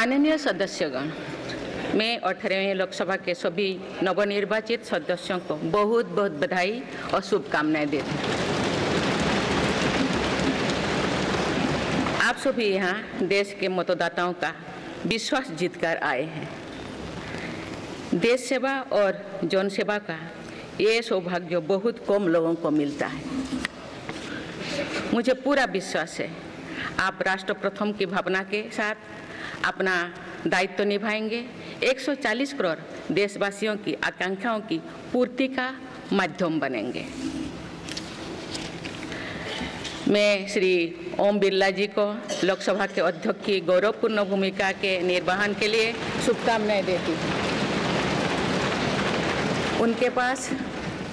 माननीय सदस्यगण, मैं 18वीं लोकसभा के सभी नवनिर्वाचित सदस्यों को बहुत बहुत बधाई और शुभकामनाएं देती हूँ। आप सभी यहाँ देश के मतदाताओं का विश्वास जीतकर आए हैं। देश सेवा और जन सेवा का ये सौभाग्य बहुत कम लोगों को मिलता है। मुझे पूरा विश्वास है आप राष्ट्र प्रथम की भावना के साथ अपना दायित्व निभाएंगे, 140 करोड़ देशवासियों की आकांक्षाओं की पूर्ति का माध्यम बनेंगे। मैं श्री ओम बिरला जी को लोकसभा के अध्यक्ष की गौरवपूर्ण भूमिका के निर्वहन के लिए शुभकामनाएं देती हूँ। उनके पास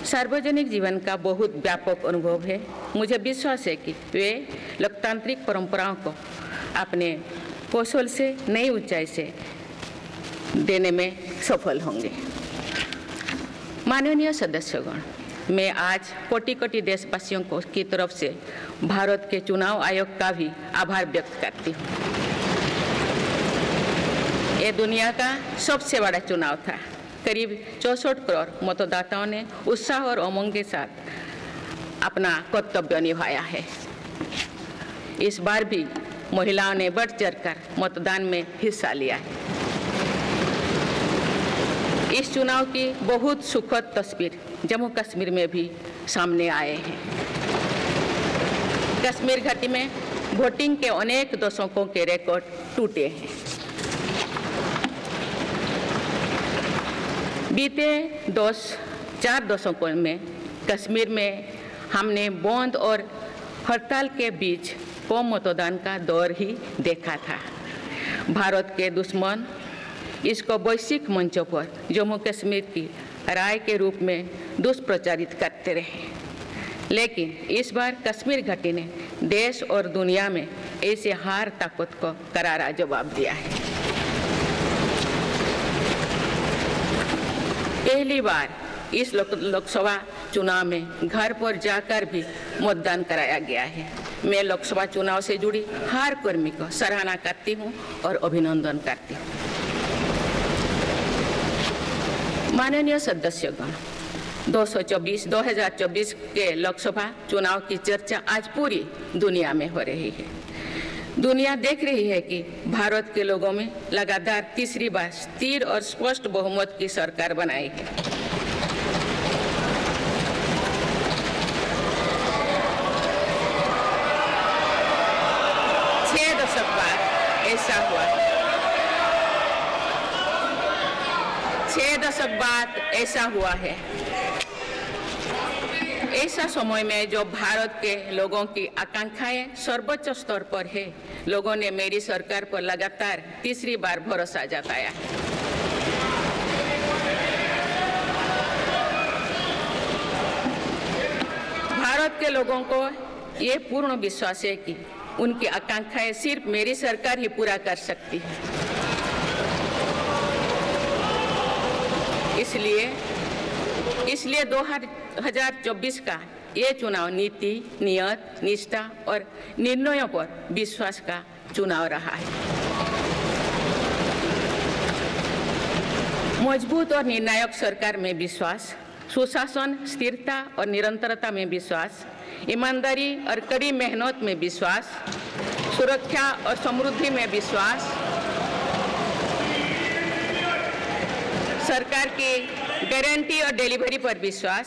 सार्वजनिक जीवन का बहुत व्यापक अनुभव है। मुझे विश्वास है कि वे लोकतांत्रिक परंपराओं को अपने कौशल से नई ऊंचाई से देने में सफल होंगे। माननीय सदस्यगण, मैं आज कोटि कोटि देशवासियों को की तरफ से भारत के चुनाव आयोग का भी आभार व्यक्त करती हूँ। ये दुनिया का सबसे बड़ा चुनाव था। करीब 64 करोड़ मतदाताओं ने उत्साह और उमंग के साथ अपना कर्तव्य निभाया है। इस बार भी महिलाओं ने बढ़ चढ़कर मतदान में हिस्सा लिया है। इस चुनाव की बहुत सुखद तस्वीर जम्मू कश्मीर में भी सामने आए हैं। कश्मीर घाटी में वोटिंग के अनेक दशकों के रिकॉर्ड टूटे हैं। बीते 4 दशकों में कश्मीर में हमने बंद और हड़ताल के बीच कम मतदान का दौर ही देखा था। भारत के दुश्मन इसको वैश्विक मंचों पर जम्मू कश्मीर की राय के रूप में दुष्प्रचारित करते रहे, लेकिन इस बार कश्मीर घाटी ने देश और दुनिया में ऐसे हार ताकत को करारा जवाब दिया है। पहली बार इस लोकसभा चुनाव में घर पर जाकर भी मतदान कराया गया है। मैं लोकसभा चुनाव से जुड़ी हर कर्मी को सराहना करती हूं और अभिनंदन करती हूं। माननीय सदस्यगण, 2024 के लोकसभा चुनाव की चर्चा आज पूरी दुनिया में हो रही है। दुनिया देख रही है कि भारत के लोगों में लगातार तीसरी बार स्थिर और स्पष्ट बहुमत की सरकार बनाई है। छह दशक बाद ऐसा हुआ है। ऐसा समय में जो भारत के लोगों की आकांक्षाएं सर्वोच्च स्तर पर है, लोगों ने मेरी सरकार पर लगातार तीसरी बार भरोसा जताया है। भारत के लोगों को ये पूर्ण विश्वास है कि उनकी आकांक्षाएं सिर्फ मेरी सरकार ही पूरा कर सकती है। इसलिए 2024 का ये चुनाव नीति, नियत, निष्ठा और निर्णयों पर विश्वास का चुनाव रहा है। मजबूत और निर्णायक सरकार में विश्वास, सुशासन, स्थिरता और निरंतरता में विश्वास, ईमानदारी और कड़ी मेहनत में विश्वास, सुरक्षा और समृद्धि में विश्वास, सरकार की गारंटी और डिलीवरी पर विश्वास,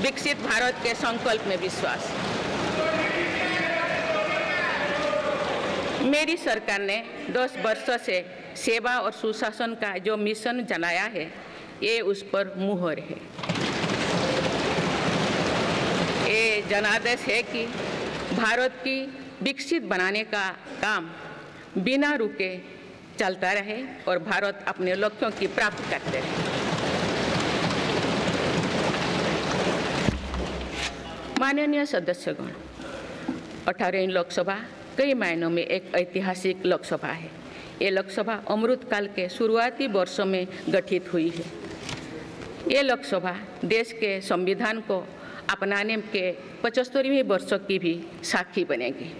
विकसित भारत के संकल्प में विश्वास। मेरी सरकार ने 10 वर्षों से सेवा और सुशासन का जो मिशन चलाया है, ये उस पर मुहर है। ये जनादेश है कि भारत की विकसित बनाने का काम बिना रुके चलता रहे और भारत अपने लक्ष्यों की प्राप्ति करते रहे। माननीय सदस्यगण, 18वीं लोकसभा कई मायनों में एक ऐतिहासिक लोकसभा है। ये लोकसभा अमृतकाल के शुरुआती वर्षों में गठित हुई है। ये लोकसभा देश के संविधान को अपनाने के 75वें वर्षों की भी साक्षी बनेगी।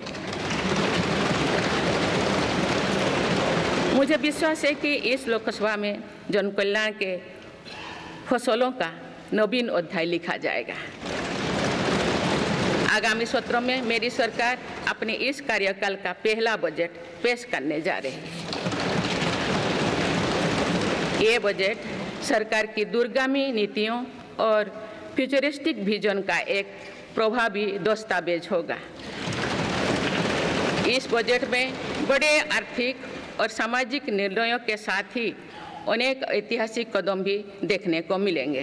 मुझे विश्वास है कि इस लोकसभा में जन कल्याण के फसलों का नवीन अध्याय लिखा जाएगा। आगामी सत्रों में मेरी सरकार अपने इस कार्यकाल का पहला बजट पेश करने जा रही है। ये बजट सरकार की दूरगामी नीतियों और फ्यूचरिस्टिक विजन का एक प्रभावी दस्तावेज होगा। इस बजट में बड़े आर्थिक और सामाजिक निर्णयों के साथ ही अनेक ऐतिहासिक कदम भी देखने को मिलेंगे।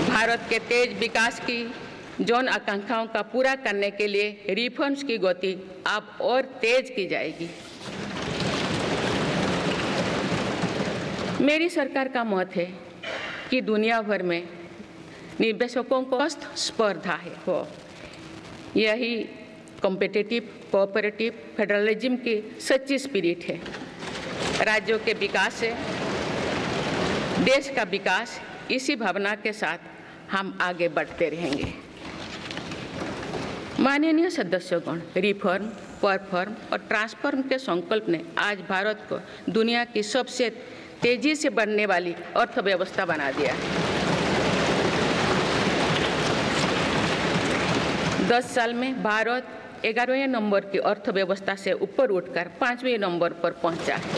भारत के तेज विकास की जन आकांक्षाओं का पूरा करने के लिए रिफॉर्म्स की गति अब और तेज की जाएगी। मेरी सरकार का मत है कि दुनिया भर में निवेशकों को स्पर्धा हो। यही कॉम्पिटिटिव कोऑपरेटिव फेडरलिज्म की सच्ची स्पिरिट है। राज्यों के विकास से देश का विकास, इसी भावना के साथ हम आगे बढ़ते रहेंगे। माननीय सदस्यगण, रिफॉर्म, परफॉर्म और ट्रांसफॉर्म के संकल्प ने आज भारत को दुनिया की सबसे तेजी से बढ़ने वाली अर्थव्यवस्था बना दिया है। 10 साल में भारत 11वें नंबर की अर्थव्यवस्था से ऊपर उठकर 5वें नंबर पर पहुंचा है।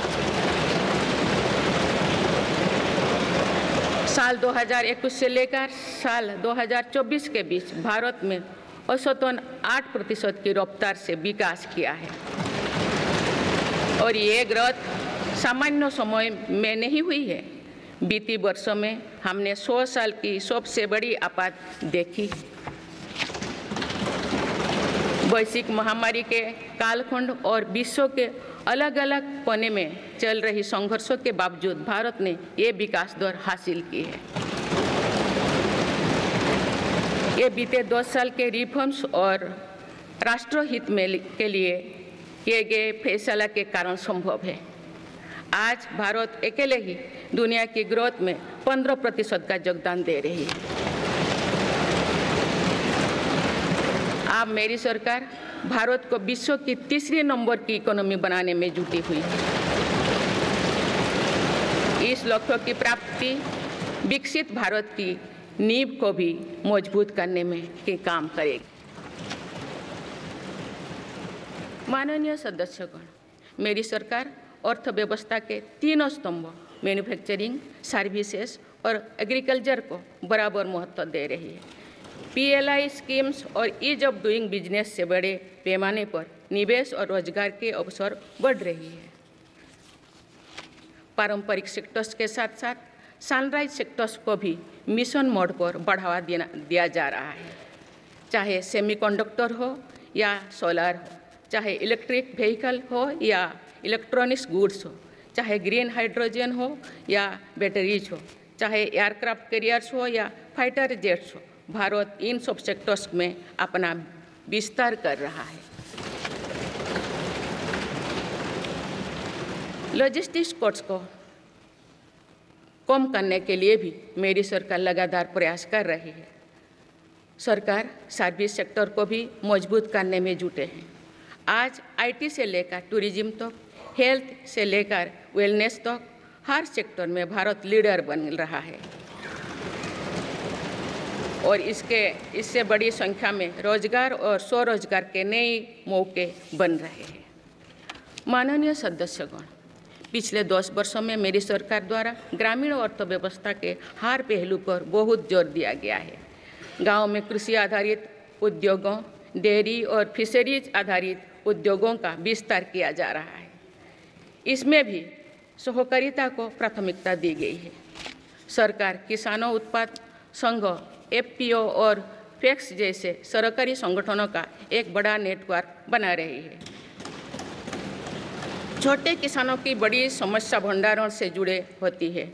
साल 2021 से लेकर साल 2024 के बीच भारत में औसतन 8% की रफ्तार से विकास किया है और ये ग्रोथ सामान्य समय में नहीं हुई है। बीती वर्षों में हमने 100 साल की सबसे बड़ी आपात देखी। वैश्विक महामारी के कालखंड और विश्व के अलग अलग कोने में चल रही संघर्षों के बावजूद भारत ने ये विकास दर हासिल की है। ये बीते 10 साल के रिफॉर्म्स और राष्ट्रहित में के लिए किए गए फैसला के कारण संभव है। आज भारत अकेले ही दुनिया की ग्रोथ में 15% का योगदान दे रही है। अब मेरी सरकार भारत को विश्व की तीसरे नंबर की इकोनॉमी बनाने में जुटी हुई है। इस लक्ष्य की प्राप्ति विकसित भारत की नींव को भी मजबूत करने में काम करेगी। माननीय सदस्यगण, मेरी सरकार अर्थव्यवस्था के तीनों स्तंभ मैन्युफैक्चरिंग, सर्विसेज और एग्रीकल्चर को बराबर महत्व दे रही है। PLI स्कीम्स और ईज ऑफ डूइंग बिजनेस से बड़े पैमाने पर निवेश और रोजगार के अवसर बढ़ रही है। पारंपरिक सेक्टर्स के साथ साथ सनराइज सेक्टर्स को भी मिशन मोड पर बढ़ावा दिया जा रहा है। चाहे सेमीकंडक्टर हो या सोलर हो, चाहे इलेक्ट्रिक व्हीकल हो या इलेक्ट्रॉनिक्स गुड्स हो, चाहे ग्रीन हाइड्रोजन हो या बैटरीज हो, चाहे एयरक्राफ्ट कैरियर्स हो या फाइटर जेट्स हो, भारत इन सब सेक्टर्स में अपना विस्तार कर रहा है। लॉजिस्टिक्स कॉस्ट को कम करने के लिए भी मेरी सरकार लगातार प्रयास कर रही है। सरकार सर्विस सेक्टर को भी मजबूत करने में जुटे हैं। आज IT से लेकर टूरिज्म तक, हेल्थ से लेकर वेलनेस तक हर सेक्टर में भारत लीडर बन रहा है और इससे बड़ी संख्या में रोजगार और स्वरोजगार के नए मौके बन रहे हैं। माननीय सदस्यगण, पिछले 10 वर्षों में मेरी सरकार द्वारा ग्रामीण अर्थव्यवस्था के हर पहलू पर बहुत जोर दिया गया है। गांव में कृषि आधारित उद्योगों, डेयरी और फिशरीज आधारित उद्योगों का विस्तार किया जा रहा है। इसमें भी सहकारिता को प्राथमिकता दी गई है। सरकार किसानों उत्पाद संघ, FPO और FACTS जैसे सरकारी संगठनों का एक बड़ा नेटवर्क बना रही है। छोटे किसानों की बड़ी समस्या भंडारण से जुड़े होती है,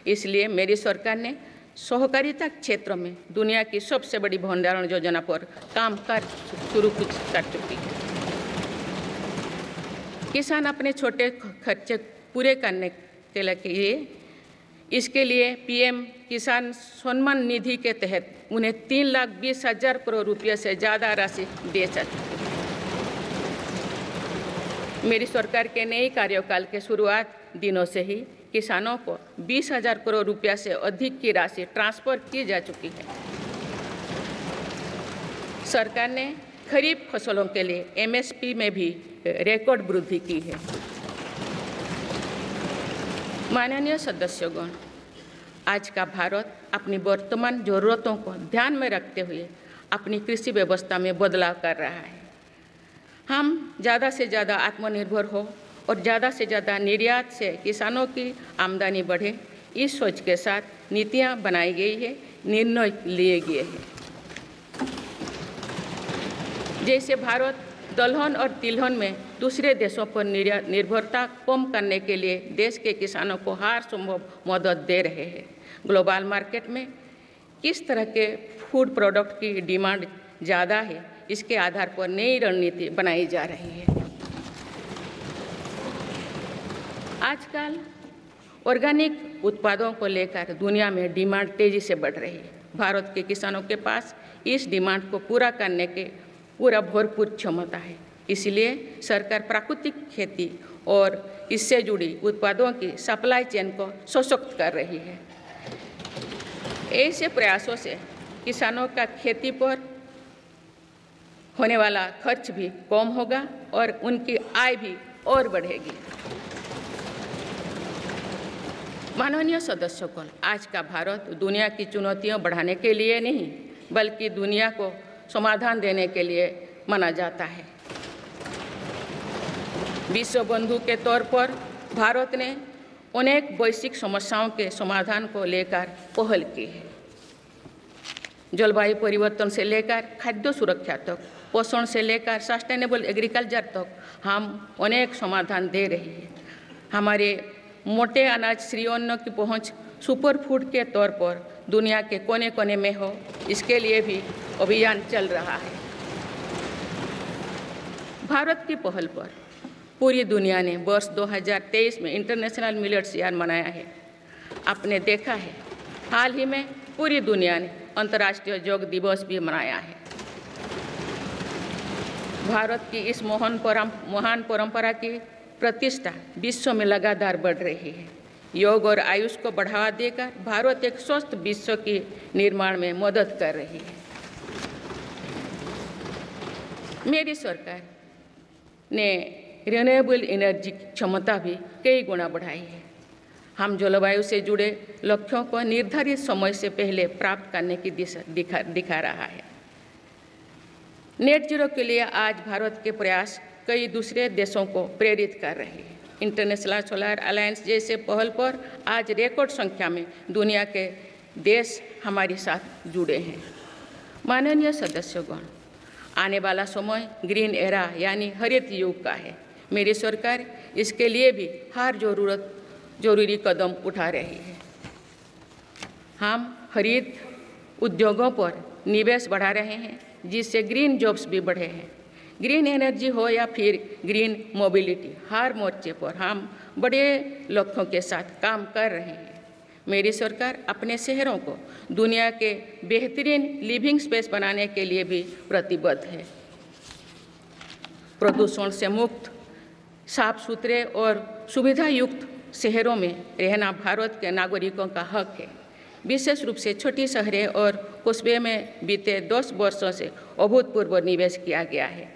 इसलिए मेरी सरकार ने सहकारिता क्षेत्र में दुनिया की सबसे बड़ी भंडारण योजना पर काम शुरू कर चुकी है। किसान अपने छोटे खर्चे पूरे करने के लिए इसके लिए PM किसान सम्मान निधि के तहत उन्हें 3,20,000 करोड़ रुपये से ज़्यादा राशि दे सकते हैं। मेरी सरकार के नए कार्यकाल के शुरुआत दिनों से ही किसानों को 20,000 करोड़ रुपया से अधिक की राशि ट्रांसफर की जा चुकी है। सरकार ने खरीफ फसलों के लिए एमएसपी में भी रिकॉर्ड वृद्धि की है। माननीय सदस्यगण, आज का भारत अपनी वर्तमान जरूरतों को ध्यान में रखते हुए अपनी कृषि व्यवस्था में बदलाव कर रहा है। हम ज़्यादा से ज़्यादा आत्मनिर्भर हो और ज़्यादा से ज़्यादा निर्यात से किसानों की आमदनी बढ़े, इस सोच के साथ नीतियाँ बनाई गई है, निर्णय लिए गए हैं। जैसे भारत दलहन और तिलहन में दूसरे देशों पर निर्भरता कम करने के लिए देश के किसानों को हर संभव मदद दे रहे हैं। ग्लोबल मार्केट में किस तरह के फूड प्रोडक्ट की डिमांड ज़्यादा है, इसके आधार पर नई रणनीति बनाई जा रही है। आजकल ऑर्गेनिक उत्पादों को लेकर दुनिया में डिमांड तेजी से बढ़ रही है। भारत के किसानों के पास इस डिमांड को पूरा करने के पूरा भरपूर क्षमता है। इसलिए सरकार प्राकृतिक खेती और इससे जुड़ी उत्पादों की सप्लाई चेन को सशक्त कर रही है। ऐसे प्रयासों से किसानों का खेती पर होने वाला खर्च भी कम होगा और उनकी आय भी और बढ़ेगी। माननीय सदस्यगण, आज का भारत दुनिया की चुनौतियां बढ़ाने के लिए नहीं बल्कि दुनिया को समाधान देने के लिए माना जाता है। विश्व बंधु के तौर पर भारत ने अनेक वैश्विक समस्याओं के समाधान को लेकर पहल की है। जलवायु परिवर्तन से लेकर खाद्य सुरक्षा तक, पोषण से लेकर सस्टेनेबल एग्रीकल्चर तक हम अनेक समाधान दे रही है। हमारे मोटे अनाज श्री अन्न की पहुंच सुपर फूड के तौर पर दुनिया के कोने कोने में हो, इसके लिए भी अभियान चल रहा है। भारत की पहल पर पूरी दुनिया ने वर्ष 2023 में इंटरनेशनल मिलेट्स ईयर मनाया है। आपने देखा है, हाल ही में पूरी दुनिया ने अंतर्राष्ट्रीय योग दिवस भी मनाया है। भारत की इस महान परंपरा की प्रतिष्ठा विश्व में लगातार बढ़ रही है। योग और आयुष को बढ़ावा देकर भारत एक स्वस्थ विश्व के निर्माण में मदद कर रही है। मेरी सरकार ने रिन्यूएबल एनर्जी की क्षमता भी कई गुना बढ़ाई है। हम जलवायु से जुड़े लक्ष्यों को निर्धारित समय से पहले प्राप्त करने की दिशा दिखा रहा है। नेट जीरो के लिए आज भारत के प्रयास कई दूसरे देशों को प्रेरित कर रहे हैं। इंटरनेशनल सोलर अलायंस जैसे पहल पर आज रिकॉर्ड संख्या में दुनिया के देश हमारे साथ जुड़े हैं। माननीय सदस्यगण, आने वाला समय ग्रीन एरा यानी हरित युग का है। मेरी सरकार इसके लिए भी हर जरूरी कदम उठा रही है। हम हरित उद्योगों पर निवेश बढ़ा रहे हैं, जिससे ग्रीन जॉब्स भी बढ़े हैं। ग्रीन एनर्जी हो या फिर ग्रीन मोबिलिटी, हर मोर्चे पर हम बड़े लक्ष्यों के साथ काम कर रहे हैं। मेरी सरकार अपने शहरों को दुनिया के बेहतरीन लिविंग स्पेस बनाने के लिए भी प्रतिबद्ध है। प्रदूषण से मुक्त, साफ सुथरे और सुविधा युक्त शहरों में रहना भारत के नागरिकों का हक है। विशेष रूप से छोटी शहरें और कस्बे में बीते 10 वर्षों से अभूतपूर्व निवेश किया गया है।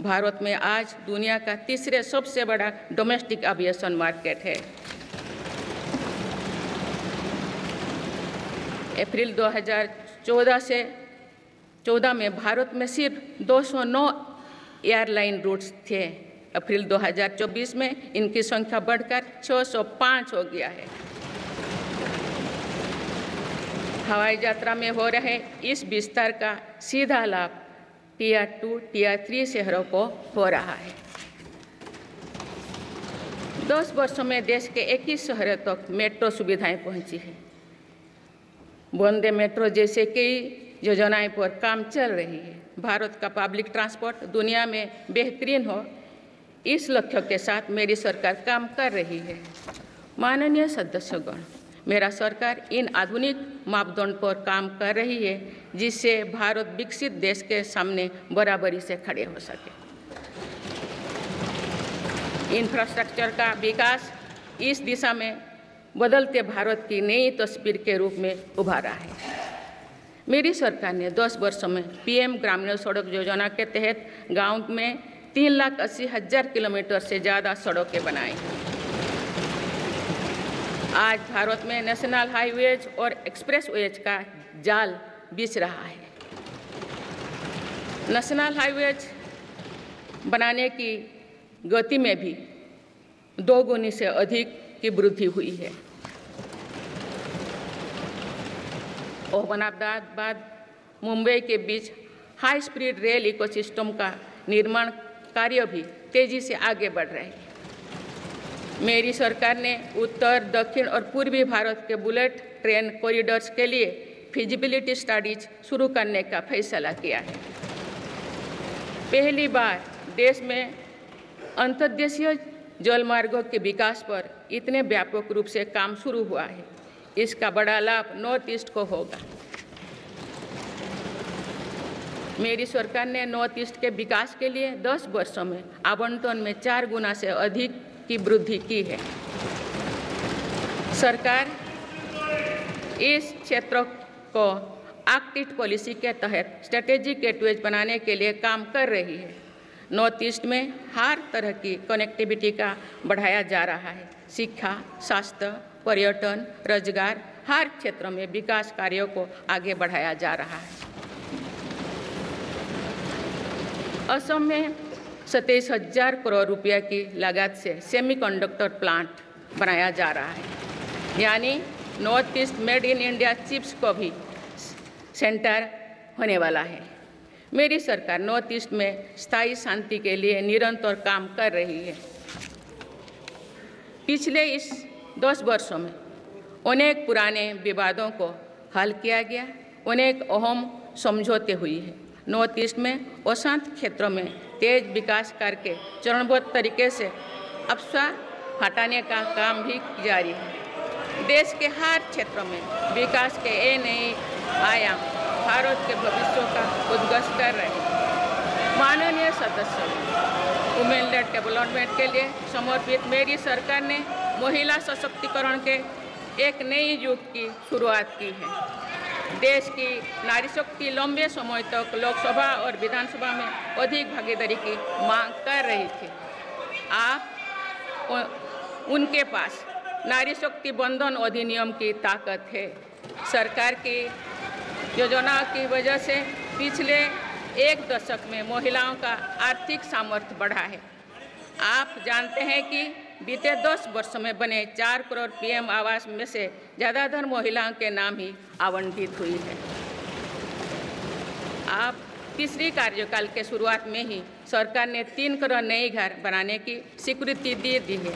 भारत में आज दुनिया का तीसरे सबसे बड़ा डोमेस्टिक एविएशन मार्केट है। अप्रैल 2014 में भारत में सिर्फ 209 एयरलाइन रूट्स थे। अप्रैल 2024 में इनकी संख्या बढ़कर 605 हो गया है। हवाई यात्रा में हो रहे इस विस्तार का सीधा लाभ टियर 2, टियर 3 शहरों को हो रहा है। 10 वर्षों में देश के 21 शहरों तक मेट्रो सुविधाएं पहुंची है। वंदे मेट्रो जैसे कई योजनाएं पर काम चल रही है। भारत का पब्लिक ट्रांसपोर्ट दुनिया में बेहतरीन हो, इस लक्ष्य के साथ मेरी सरकार काम कर रही है। माननीय सदस्यगण, मेरा सरकार इन आधुनिक मापदंड पर काम कर रही है, जिससे भारत विकसित देश के सामने बराबरी से खड़े हो सके। इंफ्रास्ट्रक्चर का विकास इस दिशा में बदलते भारत की नई तस्वीर के रूप में उभारा है। मेरी सरकार ने 10 वर्षों में पीएम ग्रामीण सड़क योजना के तहत गांव में 3,80,000 किलोमीटर से ज़्यादा सड़कें बनाई। आज भारत में नेशनल हाईवेज और एक्सप्रेसवेज का जाल बिछ रहा है। नेशनल हाईवेज बनाने की गति में भी 2 गुनी से अधिक की वृद्धि हुई है। अहमदाबाद मुंबई के बीच हाई स्पीड रेल इकोसिस्टम का निर्माण कार्य भी तेजी से आगे बढ़ रहा है। मेरी सरकार ने उत्तर, दक्षिण और पूर्वी भारत के बुलेट ट्रेन कॉरिडोर्स के लिए फिजिबिलिटी स्टडीज शुरू करने का फैसला किया है। पहली बार देश में अंतर्देशीय जलमार्गों के विकास पर इतने व्यापक रूप से काम शुरू हुआ है। इसका बड़ा लाभ नॉर्थ ईस्ट को होगा। मेरी सरकार ने नॉर्थ ईस्ट के विकास के लिए 10 वर्षों में आवंटन में 4 गुना से अधिक की वृद्धि की है। सरकार इस क्षेत्र को एक्ट ईस्ट पॉलिसी के तहत स्ट्रेटेजिक गेटवेज बनाने के लिए काम कर रही है। नॉर्थ ईस्ट में हर तरह की कनेक्टिविटी का बढ़ाया जा रहा है। शिक्षा, स्वास्थ्य, पर्यटन, रोजगार, हर क्षेत्र में विकास कार्यों को आगे बढ़ाया जा रहा है। असम में 27,000 करोड़ रुपया की लागत से सेमीकंडक्टर प्लांट बनाया जा रहा है। यानी north east made in India chips को भी सेंटर होने वाला है। मेरी सरकार नॉर्थ ईस्ट में स्थायी शांति के लिए निरंतर काम कर रही है। पिछले इस 10 वर्षों में अनेक पुराने विवादों को हल किया गया, अनेक अहम समझौते हुई है। नॉर्थ ईस्ट में अशांत क्षेत्रों में तेज विकास करके चरणबद्ध तरीके से अफवाह हटाने का काम भी जारी है। देश के हर क्षेत्रों में विकास के ये नए आयाम भारत के भविष्य का उद्घोष कर रहे हैं। माननीय सदस्य, वुमेन लेड डेवलपमेंट के लिए समर्पित मेरी सरकार ने महिला सशक्तिकरण के एक नई युग की शुरुआत की है। देश की नारी शक्ति लंबे समय तक लोकसभा और विधानसभा में अधिक भागीदारी की मांग कर रही थी। आप उनके पास नारी शक्ति बंधन अधिनियम की ताकत है। सरकार की योजनाओं की वजह से पिछले 1 दशक में महिलाओं का आर्थिक सामर्थ्य बढ़ा है। आप जानते हैं कि बीते 10 वर्षों में बने 4 करोड़ पीएम आवास में से ज़्यादातर महिलाओं के नाम ही आवंटित हुई है। आप तीसरी कार्यकाल के शुरुआत में ही सरकार ने 3 करोड़ नए घर बनाने की स्वीकृति दे दी है।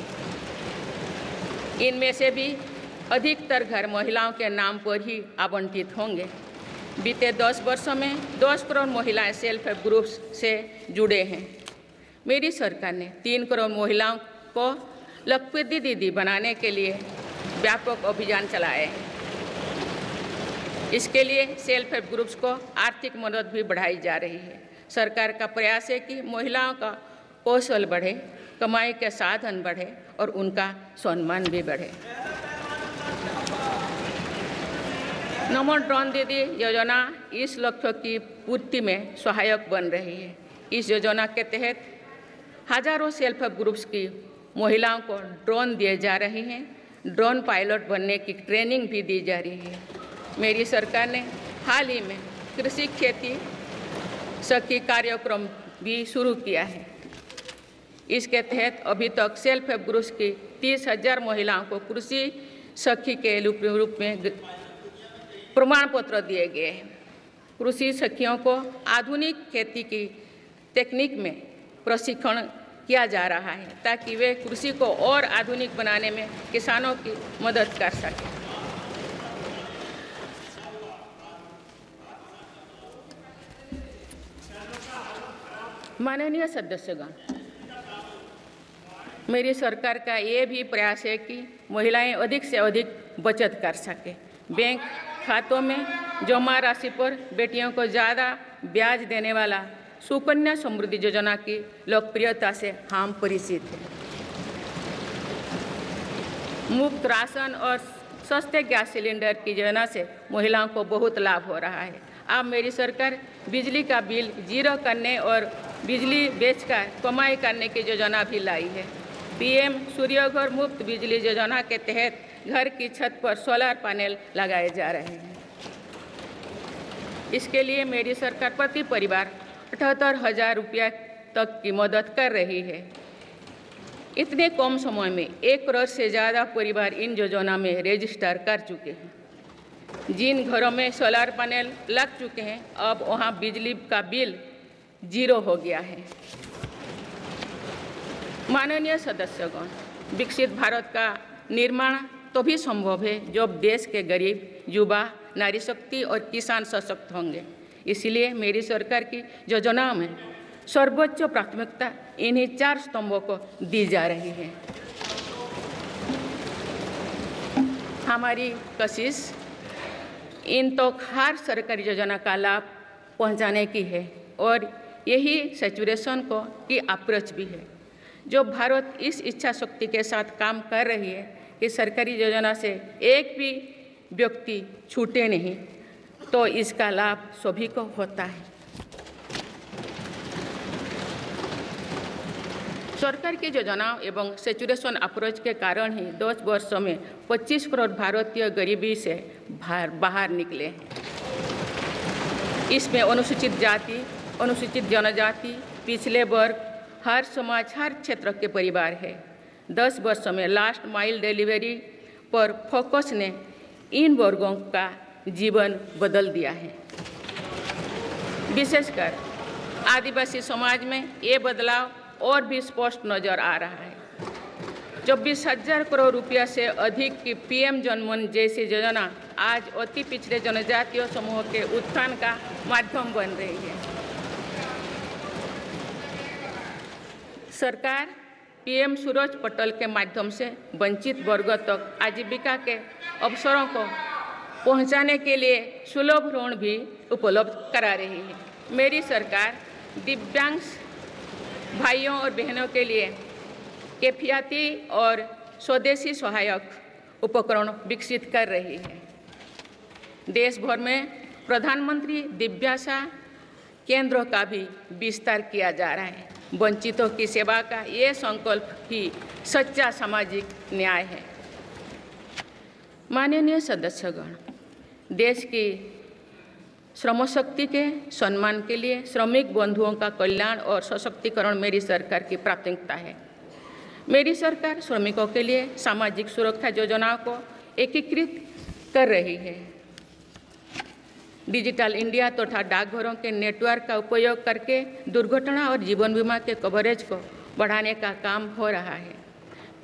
इनमें से भी अधिकतर घर महिलाओं के नाम पर ही आवंटित होंगे। बीते 10 वर्षों में 10 करोड़ महिलाएं सेल्फ हेल्प ग्रुप्स से जुड़े हैं। मेरी सरकार ने 3 करोड़ महिलाओं को लखपति दीदी बनाने के लिए व्यापक अभियान चलाए हैं। इसके लिए सेल्फ हेल्प ग्रुप्स को आर्थिक मदद भी बढ़ाई जा रही है। सरकार का प्रयास है कि महिलाओं का कौशल बढ़े, कमाई के साधन बढ़े और उनका सम्मान भी बढ़े। नमो ड्रोन दीदी योजना इस लक्ष्य की पूर्ति में सहायक बन रही है। इस योजना के तहत हजारों सेल्फ हेल्प ग्रुप्स की महिलाओं को ड्रोन दिए जा रहे हैं। ड्रोन पायलट बनने की ट्रेनिंग भी दी जा रही है। मेरी सरकार ने हाल ही में कृषि खेती सखी कार्यक्रम भी शुरू किया है। इसके तहत अभी तक सेल्फ हेल्प ग्रुप्स की 30,000 महिलाओं को कृषि सखी के रूप में प्रमाण पत्र दिए गए हैं। कृषि सखियों को आधुनिक खेती की तकनीक में प्रशिक्षण किया जा रहा है ताकि वे कृषि को और आधुनिक बनाने में किसानों की मदद कर सकें। माननीय सदस्यगण, मेरी सरकार का ये भी प्रयास है कि महिलाएं अधिक से अधिक बचत कर सकें। बैंक खातों में जमा राशि पर बेटियों को ज़्यादा ब्याज देने वाला सुकन्या समृद्धि योजना की लोकप्रियता से हम परिचित हैं। मुफ्त राशन और सस्ते गैस सिलेंडर की योजना से महिलाओं को बहुत लाभ हो रहा है। अब मेरी सरकार बिजली का बिल जीरो करने और बिजली बेचकर कमाई करने की योजना भी लाई है। पीएम सूर्यघर मुफ्त बिजली योजना के तहत घर की छत पर सोलर पैनल लगाए जा रहे हैं। इसके लिए मेरी सरकार प्रति परिवार 78,000 रुपया तक की मदद कर रही है। इतने कम समय में 1 करोड़ से ज़्यादा परिवार इन योजना में रजिस्टर कर चुके हैं। जिन घरों में सोलर पैनल लग चुके हैं, अब वहां बिजली का बिल जीरो हो गया है। माननीय सदस्यगण, विकसित भारत का निर्माण तभी संभव है जब देश के गरीब, युवा, नारी शक्ति और किसान सशक्त होंगे। इसलिए मेरी सरकार की योजनाओं में सर्वोच्च प्राथमिकता इन्हीं 4 स्तंभों को दी जा रही है। हमारी कोशिश इन तो हर सरकारी योजना का लाभ पहुंचाने की है और यही सैचुरेशन को की अप्रोच भी है। जो भारत इस इच्छा शक्ति के साथ काम कर रही है कि सरकारी योजना से एक भी व्यक्ति छूटे नहीं, तो इसका लाभ सभी को होता है। सरकार की योजनाओं एवं सैचुरेशन अप्रोच के कारण ही 10 वर्षों में 25 करोड़ भारतीय गरीबी से बाहर निकले हैं। इसमें अनुसूचित जाति, अनुसूचित जनजाति, पिछले वर्ग, हर समाज, हर क्षेत्र के परिवार है। 10 वर्षों में लास्ट माइल डिलीवरी पर फोकस ने इन वर्गों का जीवन बदल दिया है। विशेषकर आदिवासी समाज में ये बदलाव और भी स्पष्ट नजर आ रहा है। 24,000 करोड़ रुपया से अधिक की पीएम जनमन जैसी योजना आज अति पिछड़े जनजातीय समूह के उत्थान का माध्यम बन रही है। सरकार पीएम सूरज पटल के माध्यम से वंचित वर्गों तक आजीविका के अवसरों को पहुंचाने के लिए सुलभ ऋण भी उपलब्ध करा रही है। मेरी सरकार दिव्यांग भाइयों और बहनों के लिए किफायती और स्वदेशी सहायक उपकरण विकसित कर रही है। देश भर में प्रधानमंत्री दिव्याशा केंद्रों का भी विस्तार किया जा रहा है। वंचितों की सेवा का ये संकल्प ही सच्चा सामाजिक न्याय है। माननीय सदस्यगण, देश की श्रम शक्ति के सम्मान के लिए श्रमिक बंधुओं का कल्याण और सशक्तिकरण मेरी सरकार की प्राथमिकता है। मेरी सरकार श्रमिकों के लिए सामाजिक सुरक्षा योजनाओं को एकीकृत कर रही है। डिजिटल इंडिया तथा डाकघरों के नेटवर्क का उपयोग करके दुर्घटना और जीवन बीमा के कवरेज को बढ़ाने का काम हो रहा है।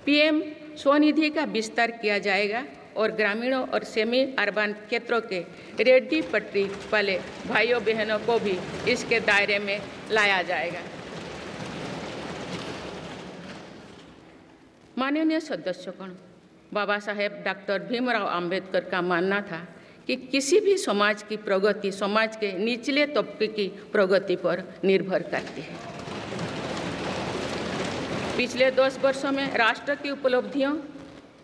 पीएम स्वनिधि का विस्तार किया जाएगा और ग्रामीणों और सेमी अर्बन क्षेत्रों के रेहड़ी पटरी वाले भाइयों बहनों को भी इसके दायरे में लाया जाएगा। माननीय सदस्यगण, बाबा साहेब डॉक्टर भीमराव अंबेडकर का मानना था कि किसी भी समाज की प्रगति समाज के निचले तबके की प्रगति पर निर्भर करती है। पिछले 10 वर्षों में राष्ट्र की उपलब्धियों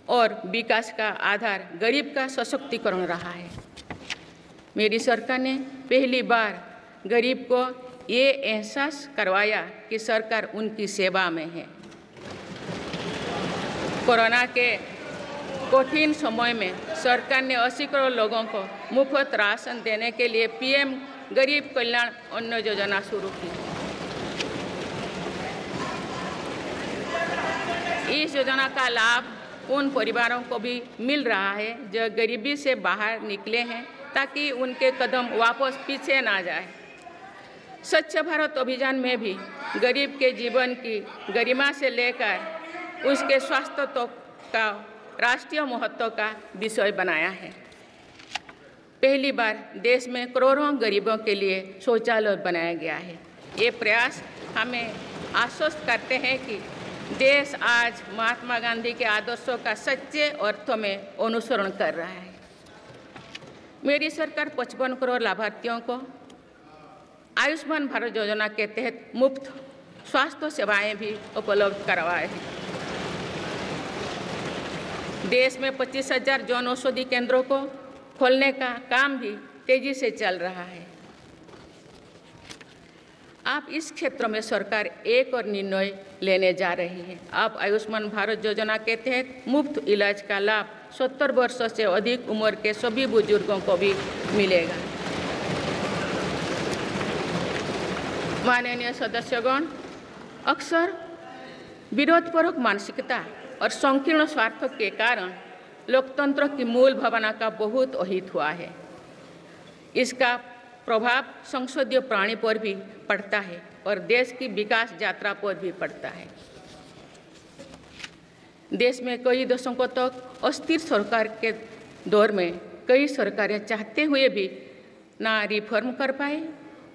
और विकास का आधार गरीब का सशक्तिकरण रहा है। मेरी सरकार ने पहली बार गरीब को ये एहसास करवाया कि सरकार उनकी सेवा में है। कोरोना के कठिन समय में सरकार ने 80 करोड़ लोगों को मुफ्त राशन देने के लिए पीएम गरीब कल्याण अन्न योजना शुरू की। इस योजना का लाभ उन परिवारों को भी मिल रहा है जो गरीबी से बाहर निकले हैं, ताकि उनके कदम वापस पीछे ना जाए। स्वच्छ भारत अभियान में भी गरीब के जीवन की गरिमा से लेकर उसके स्वास्थ्य तक का राष्ट्रीय महत्व का विषय बनाया है। पहली बार देश में करोड़ों गरीबों के लिए शौचालय बनाया गया है। ये प्रयास हमें आश्वस्त करते हैं कि देश आज महात्मा गांधी के आदर्शों का सच्चे अर्थों में अनुसरण कर रहा है। मेरी सरकार 55 करोड़ लाभार्थियों को आयुष्मान भारत योजना के तहत मुफ्त स्वास्थ्य सेवाएं भी उपलब्ध करवाए हैं। देश में 25,000 जन औषधि केंद्रों को खोलने का काम भी तेजी से चल रहा है। आप इस क्षेत्र में सरकार एक और निर्णय लेने जा रही है। आप आयुष्मान भारत योजना के तहत मुफ्त इलाज का लाभ 70 वर्ष से अधिक उम्र के सभी बुजुर्गों को भी मिलेगा। माननीय सदस्यगण, अक्सर विरोधपूर्वक मानसिकता और संकीर्ण स्वार्थ के कारण लोकतंत्र की मूल भावना का बहुत अहित हुआ है। इसका प्रभाव संसदीय प्रणाली पर भी पड़ता है और देश की विकास यात्रा पर भी पड़ता है। देश में कई दशकों तक अस्थिर सरकार के दौर में कई सरकारें चाहते हुए भी ना रिफॉर्म कर पाए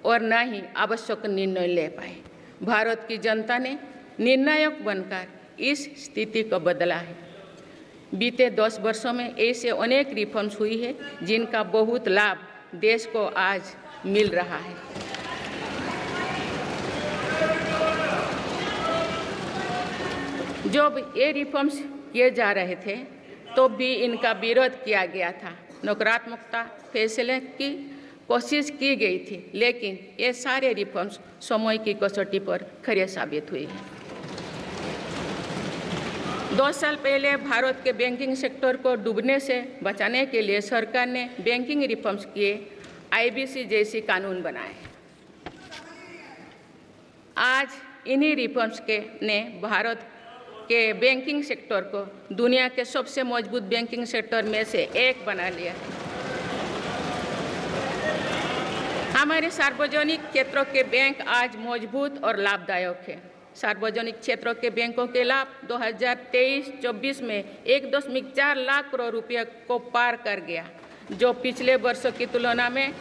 और ना ही आवश्यक निर्णय ले पाए। भारत की जनता ने निर्णायक बनकर इस स्थिति को बदला है। बीते 10 वर्षों में ऐसे अनेक रिफॉर्म्स हुई है जिनका बहुत लाभ देश को आज मिल रहा है। जब ये रिफॉर्म्स किए जा रहे थे तो भी इनका विरोध किया गया था। नकारात्मकता फैसले की कोशिश की गई थी, लेकिन ये सारे रिफॉर्म्स समय की कसौटी पर खरे साबित हुए हैं। 2 साल पहले भारत के बैंकिंग सेक्टर को डूबने से बचाने के लिए सरकार ने बैंकिंग रिफॉर्म्स किए, IBC जैसी कानून बनाए। आज इन्हीं रिफॉर्म्स ने भारत के बैंकिंग सेक्टर को दुनिया के सबसे मजबूत बैंकिंग सेक्टर में से एक बना लिया है। हमारे सार्वजनिक क्षेत्रों के बैंक आज मजबूत और लाभदायक है। सार्वजनिक क्षेत्रों के बैंकों के लाभ 2023-24 में 1.4 लाख करोड़ रुपये को पार कर गया, जो पिछले वर्षों की तुलना में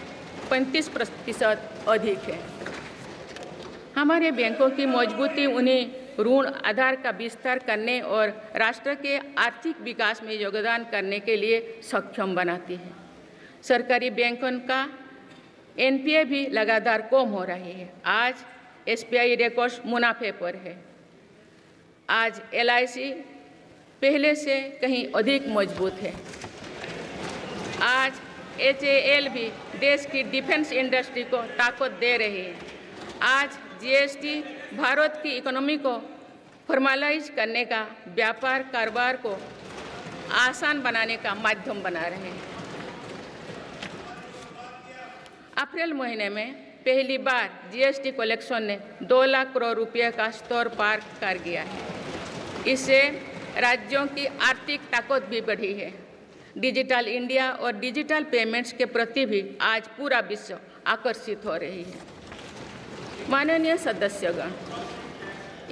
35% अधिक है। हमारे बैंकों की मजबूती उन्हें ऋण आधार का विस्तार करने और राष्ट्र के आर्थिक विकास में योगदान करने के लिए सक्षम बनाती है। सरकारी बैंकों का NPA भी लगातार कम हो रही है। आज SBI रिकॉर्ड मुनाफे पर है। आज LIC पहले से कहीं अधिक मजबूत है। आज HAL भी देश की डिफेंस इंडस्ट्री को ताकत दे रही है। आज GST भारत की इकोनॉमी को फॉर्मलाइज करने का, व्यापार कारोबार को आसान बनाने का माध्यम बना रहे हैं। अप्रैल महीने में पहली बार GST कलेक्शन ने 2 लाख करोड़ रुपये का स्तर पार कर गया है। इससे राज्यों की आर्थिक ताकत भी बढ़ी है। डिजिटल इंडिया और डिजिटल पेमेंट्स के प्रति भी आज पूरा विश्व आकर्षित हो रही है। माननीय सदस्यगण,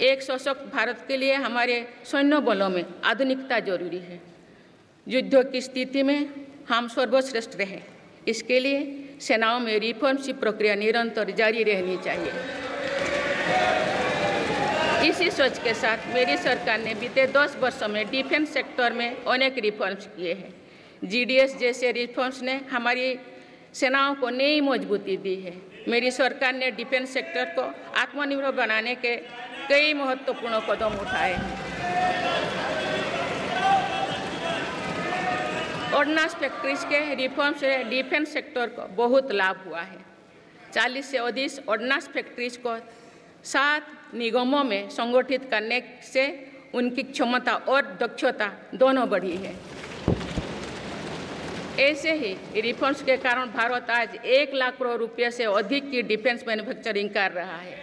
एक सशक्त भारत के लिए हमारे सैन्य बलों में आधुनिकता जरूरी है। युद्ध की स्थिति में हम सर्वश्रेष्ठ रहें, इसके लिए सेनाओं में रिफॉर्म्स की प्रक्रिया निरंतर जारी रहनी चाहिए। इसी सोच के साथ मेरी सरकार ने बीते 10 वर्षों में डिफेंस सेक्टर में अनेक रिफॉर्म्स किए हैं। GDS जैसे रिफॉर्म्स ने हमारी सेनाओं को नई मजबूती दी है। मेरी सरकार ने डिफेंस सेक्टर को आत्मनिर्भर बनाने के कई महत्वपूर्ण कदम उठाए हैं। ऑर्डिनेंस फैक्ट्रीज के रिफॉर्म से डिफेंस सेक्टर को बहुत लाभ हुआ है। 40 से अधिक ऑर्डिनेंस फैक्ट्रीज को 7 निगमों में संगठित करने से उनकी क्षमता और दक्षता दोनों बढ़ी है। ऐसे ही रिफॉर्म्स के कारण भारत आज 1 लाख करोड़ रुपये से अधिक की डिफेंस मैन्युफैक्चरिंग कर रहा है।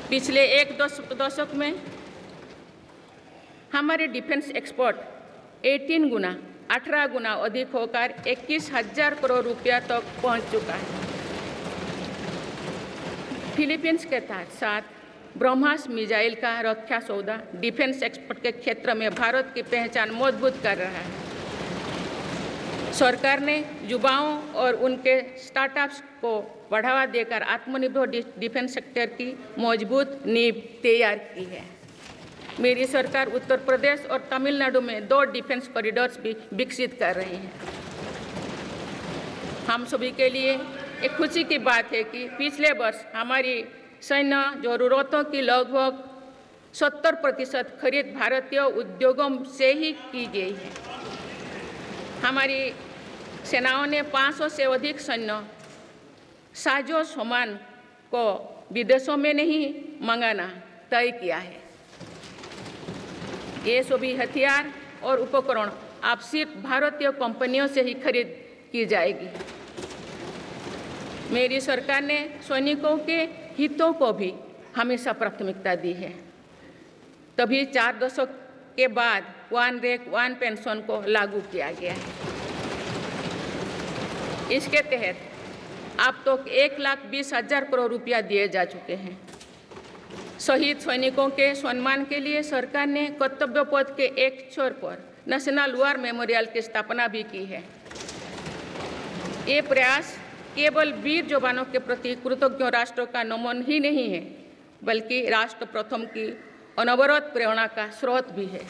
पिछले एक दशक में हमारे डिफेंस एक्सपोर्ट 18 गुना अधिक होकर 21,000 करोड़ रुपया तक पहुंच चुका है। फिलीपींस के साथ ब्रह्मोस मिसाइल का रक्षा सौदा डिफेंस एक्सपोर्ट के क्षेत्र में भारत की पहचान मजबूत कर रहा है। सरकार ने युवाओं और उनके स्टार्टअप्स को बढ़ावा देकर आत्मनिर्भर डिफेंस सेक्टर की मजबूत नींव तैयार की है। मेरी सरकार उत्तर प्रदेश और तमिलनाडु में 2 डिफेंस कॉरिडोर्स भी विकसित कर रही है। हम सभी के लिए एक खुशी की बात है कि पिछले वर्ष हमारी सैन्य जरूरतों की लगभग 70% खरीद भारतीय उद्योगों से ही की गई है। हमारी सेनाओं ने 500 से अधिक सैन्य साजो सामान को विदेशों में नहीं मंगाना तय किया है। ये सभी हथियार और उपकरण अब सिर्फ भारतीय कंपनियों से ही खरीद की जाएगी। मेरी सरकार ने सैनिकों के हितों को भी हमेशा प्राथमिकता दी है, तभी 4 दशक के बाद वन रैंक वन पेंशन को लागू किया गया है। इसके तहत अब तक 1,20,000 करोड़ रुपया दिए जा चुके हैं। शहीद सैनिकों के सम्मान के लिए सरकार ने कर्तव्य पथ के एक छोर पर नेशनल वॉर मेमोरियल की स्थापना भी की है। ये प्रयास केवल वीर जवानों के प्रति कृतज्ञ राष्ट्र का नमन ही नहीं है, बल्कि राष्ट्र प्रथम की अनवरत प्रेरणा का स्रोत भी है।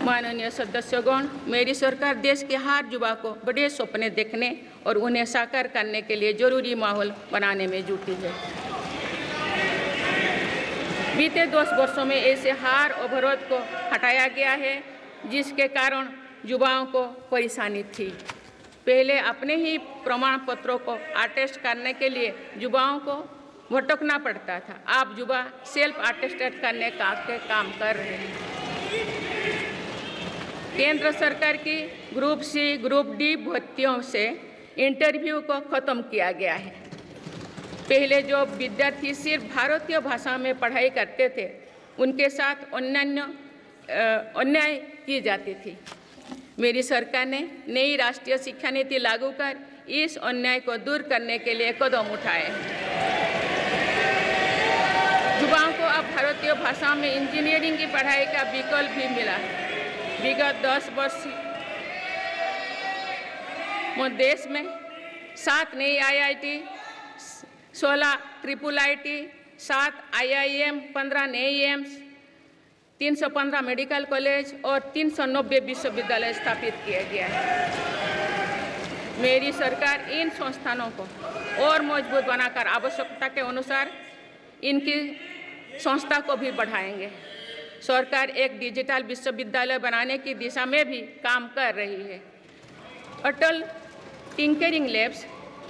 माननीय सदस्यगण, मेरी सरकार देश के हर युवा को बड़े सपने देखने और उन्हें साकार करने के लिए जरूरी माहौल बनाने में जुटी है। बीते 10 वर्षों में ऐसे हर अवरोध को हटाया गया है जिसके कारण युवाओं को परेशानी थी। पहले अपने ही प्रमाण पत्रों को अटेस्ट करने के लिए युवाओं को भटकना पड़ता था। अब युवा सेल्फ अटेस्टेड करने का काम कर रहे हैं। केंद्र सरकार की ग्रुप सी, ग्रुप डी भर्तियों से इंटरव्यू को खत्म किया गया है। पहले जो विद्यार्थी सिर्फ भारतीय भाषा में पढ़ाई करते थे, उनके साथ अन्याय की जाती थी। मेरी सरकार ने नई राष्ट्रीय शिक्षा नीति लागू कर इस अन्याय को दूर करने के लिए कदम उठाए हैं। युवाओं को अब भारतीय भाषा में इंजीनियरिंग की पढ़ाई का विकल्प भी मिला है। विगत 10 वर्ष में देश में 7 नई IIT, 16 IIIT, 7 IIM, 15 नए एम्स, 315 मेडिकल कॉलेज और 390 विश्वविद्यालय स्थापित किया गया है। मेरी सरकार इन संस्थानों को और मजबूत बनाकर आवश्यकता के अनुसार इनकी संस्था को भी बढ़ाएंगे। सरकार एक डिजिटल विश्वविद्यालय बनाने की दिशा में भी काम कर रही है। अटल टिंकरिंग लैब्स,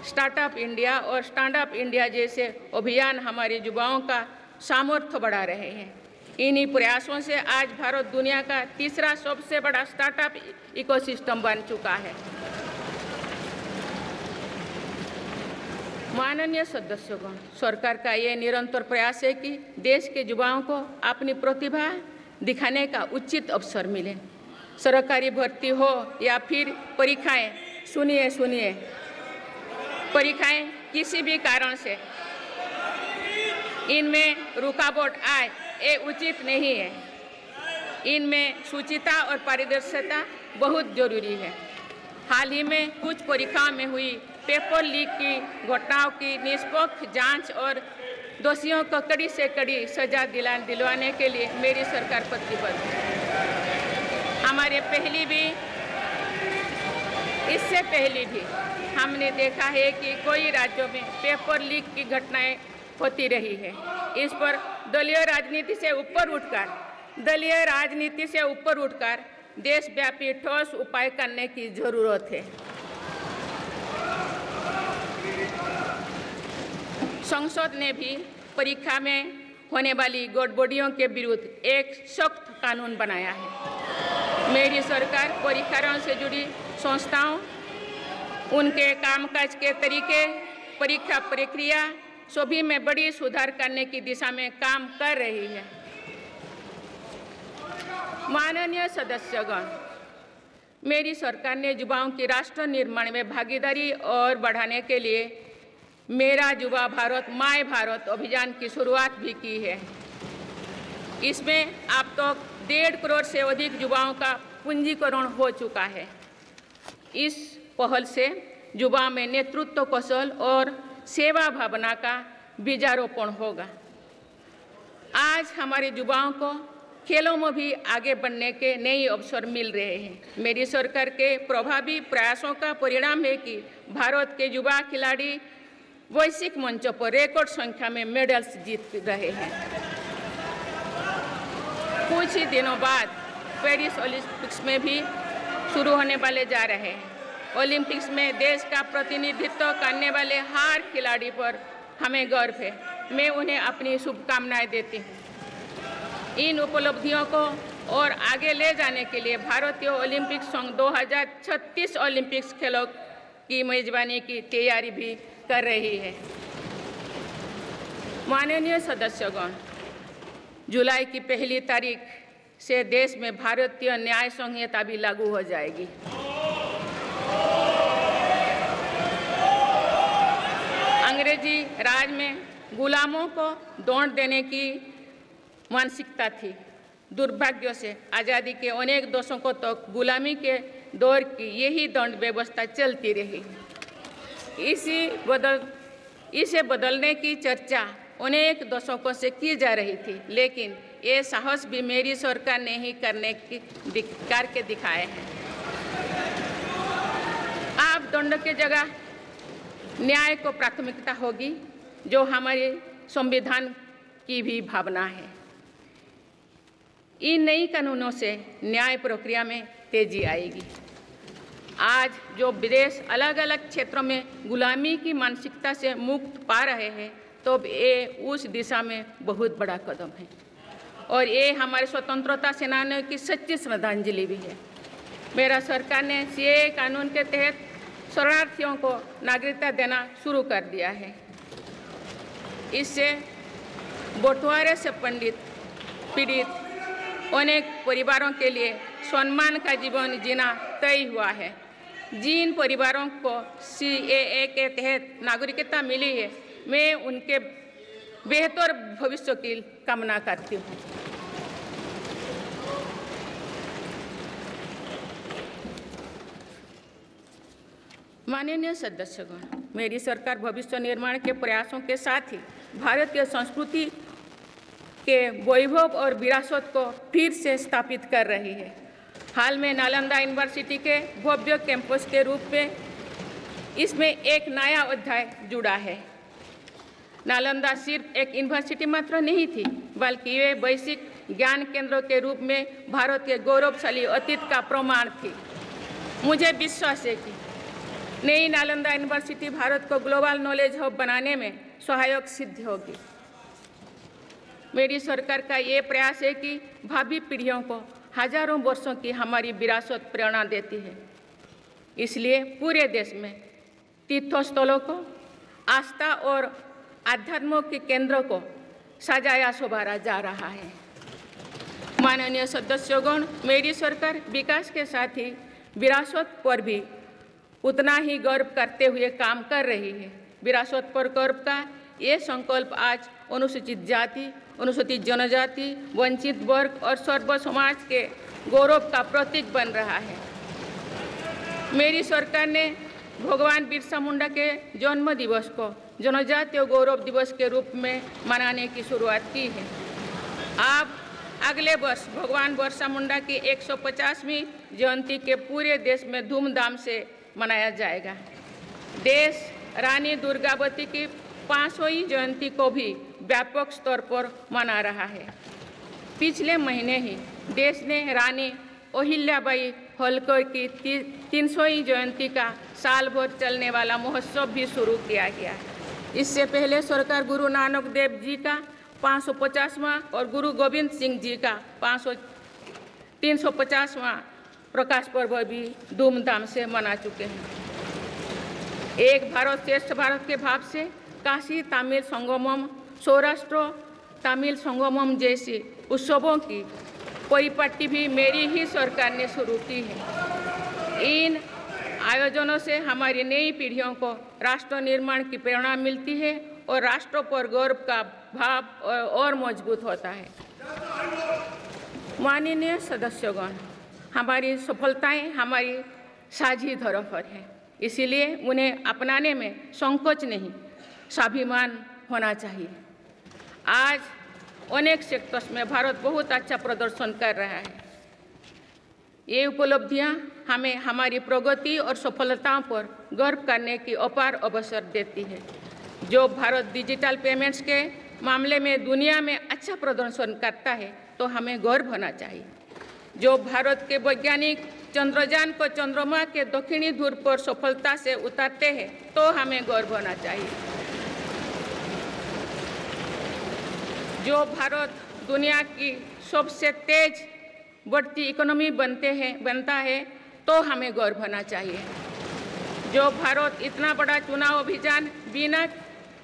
स्टार्टअप इंडिया और स्टैंडअप इंडिया जैसे अभियान हमारे युवाओं का सामर्थ्य बढ़ा रहे हैं। इन्हीं प्रयासों से आज भारत दुनिया का तीसरा सबसे बड़ा स्टार्टअप इकोसिस्टम बन चुका है। माननीय सदस्यगण, सरकार का ये निरंतर प्रयास है कि देश के युवाओं को अपनी प्रतिभा दिखाने का उचित अवसर मिले। सरकारी भर्ती हो या फिर परीक्षाएं, सुनिए, परीक्षाएं किसी भी कारण से इनमें रुकावट आए, ये उचित नहीं है। इनमें शुचिता और पारदर्शिता बहुत जरूरी है। हाल ही में कुछ परीक्षाओं में हुई पेपर लीक की घटनाओं की निष्पक्ष जांच और दोषियों को कड़ी से कड़ी सजा दिलवाने के लिए मेरी सरकार प्रतिबद्ध है। इससे पहले भी हमने देखा है कि कई राज्यों में पेपर लीक की घटनाएं होती रही है। इस पर दलीय राजनीति से ऊपर उठकर देशव्यापी ठोस उपाय करने की जरूरत है। संसद ने भी परीक्षा में होने वाली गड़बड़ियों के विरुद्ध एक सख्त कानून बनाया है। मेरी सरकार परीक्षाओं से जुड़ी संस्थाओं, उनके कामकाज के तरीके, परीक्षा प्रक्रिया सभी में बड़ी सुधार करने की दिशा में काम कर रही है। माननीय सदस्यगण, मेरी सरकार ने युवाओं की राष्ट्र निर्माण में भागीदारी और बढ़ाने के लिए मेरा युवा भारत माय भारत अभियान की शुरुआत भी की है। इसमें अब तक 1.5 करोड़ से अधिक युवाओं का पंजीकरण हो चुका है। इस पहल से युवाओं में नेतृत्व कौशल और सेवा भावना का बीजारोपण होगा। आज हमारे युवाओं को खेलों में भी आगे बढ़ने के नए अवसर मिल रहे हैं। मेरी सरकार के प्रभावी प्रयासों का परिणाम है कि भारत के युवा खिलाड़ी वैश्विक मंचों पर रिकॉर्ड संख्या में मेडल्स जीत रहे हैं। कुछ ही दिनों बाद पेरिस ओलंपिक्स में भी शुरू होने वाले जा रहे हैं। ओलंपिक्स में देश का प्रतिनिधित्व करने वाले हर खिलाड़ी पर हमें गर्व है। मैं उन्हें अपनी शुभकामनाएं देती हूँ। इन उपलब्धियों को और आगे ले जाने के लिए भारतीय ओलंपिक संघ 2036 ओलंपिक्स खेलों की मेजबानी की तैयारी भी कर रही है। माननीय सदस्यगण, जुलाई की 1 तारीख से देश में भारतीय न्याय संहिता भी लागू हो जाएगी। अंग्रेजी राज में गुलामों को दौड़ देने की मानसिकता थी। दुर्भाग्य से आज़ादी के अनेक दशकों तक गुलामी के दौर की यही दंड व्यवस्था चलती रही। इसे बदलने की चर्चा अनेक दशकों से की जा रही थी, लेकिन ये साहस भी मेरी सरकार ने ही करके दिखाए हैं। अब दंड की जगह न्याय को प्राथमिकता होगी, जो हमारे संविधान की भी भावना है। इन नई कानूनों से न्याय प्रक्रिया में तेजी आएगी। आज जो देश अलग अलग क्षेत्रों में गुलामी की मानसिकता से मुक्त पा रहे हैं, तो ये उस दिशा में बहुत बड़ा कदम है और ये हमारे स्वतंत्रता सेनानियों की सच्ची श्रद्धांजलि भी है। मेरा सरकार ने सीएए कानून के तहत शरणार्थियों को नागरिकता देना शुरू कर दिया है। इससे बंटवारे से पीड़ित अनेक परिवारों के लिए सम्मान का जीवन जीना तय हुआ है। जिन परिवारों को सीएए के तहत नागरिकता मिली है, मैं उनके बेहतर भविष्य की कामना करती हूँ। माननीय सदस्यगण, मेरी सरकार भविष्य निर्माण के प्रयासों के साथ ही भारतीय संस्कृति के वैभव और विरासत को फिर से स्थापित कर रही है। हाल में नालंदा यूनिवर्सिटी के भव्य कैंपस के रूप में इसमें एक नया अध्याय जुड़ा है। नालंदा सिर्फ एक यूनिवर्सिटी मात्र नहीं थी, बल्कि ये वैश्विक ज्ञान केंद्र के रूप में भारत के गौरवशाली अतीत का प्रमाण थी। मुझे विश्वास है कि नई नालंदा यूनिवर्सिटी भारत को ग्लोबल नॉलेज हब बनाने में सहायक सिद्ध होगी। मेरी सरकार का ये प्रयास है कि भावी पीढ़ियों को हजारों वर्षों की हमारी विरासत प्रेरणा देती है। इसलिए पूरे देश में तीर्थस्थलों को आस्था और आध्यात्म के केंद्रों को सजाया संवारा जा रहा है। माननीय सदस्यगण, मेरी सरकार विकास के साथ ही विरासत पर भी उतना ही गर्व करते हुए काम कर रही है। विरासत पर गर्व का ये संकल्प आज अनुसूचित जाति, अनुसूचित जनजाति, वंचित वर्ग और सर्व समाज के गौरव का प्रतीक बन रहा है। मेरी सरकार ने भगवान बिरसा मुंडा के जन्म दिवस को जनजातीय गौरव दिवस के रूप में मनाने की शुरुआत की है। अब अगले वर्ष भगवान बिरसा मुंडा की 150वीं जयंती के पूरे देश में धूमधाम से मनाया जाएगा। देश रानी दुर्गावती की 500वीं जयंती को भी व्यापक स्तर पर मना रहा है। पिछले महीने ही देश ने रानी अहिल्याबाई होलकर की 300वीं जयंती का साल भर चलने वाला महोत्सव भी शुरू किया गया। इससे पहले सरकार गुरु नानक देव जी का 550वां और गुरु गोविंद सिंह जी का 350वां प्रकाश पर्व भी धूमधाम से मना चुके हैं। एक भारत श्रेष्ठ भारत के भाव से काशी तमिल संगमम, सौराष्ट्र तमिल संगमम जैसी उत्सवों की परिपाटी भी मेरी ही सरकार ने शुरू की है। इन आयोजनों से हमारी नई पीढ़ियों को राष्ट्र निर्माण की प्रेरणा मिलती है और राष्ट्र पर गौरव का भाव और मजबूत होता है। माननीय सदस्यगण, हमारी सफलताएं हमारी साझी धरोहर है, इसीलिए उन्हें अपनाने में संकोच नहीं, स्वाभिमान होना चाहिए। आज अनेक सेक्टर्स में भारत बहुत अच्छा प्रदर्शन कर रहा है। ये उपलब्धियां हमें हमारी प्रगति और सफलताओं पर गर्व करने की अपार अवसर देती है। जो भारत डिजिटल पेमेंट्स के मामले में दुनिया में अच्छा प्रदर्शन करता है, तो हमें गर्व होना चाहिए। जो भारत के वैज्ञानिक चंद्रयान को चंद्रमा के दक्षिणी ध्रुव पर सफलता से उतारते हैं तो हमें गर्व होना चाहिए। जो भारत दुनिया की सबसे तेज बढ़ती इकोनॉमी बनता है तो हमें गर्व होना चाहिए। जो भारत इतना बड़ा चुनाव अभियान बिना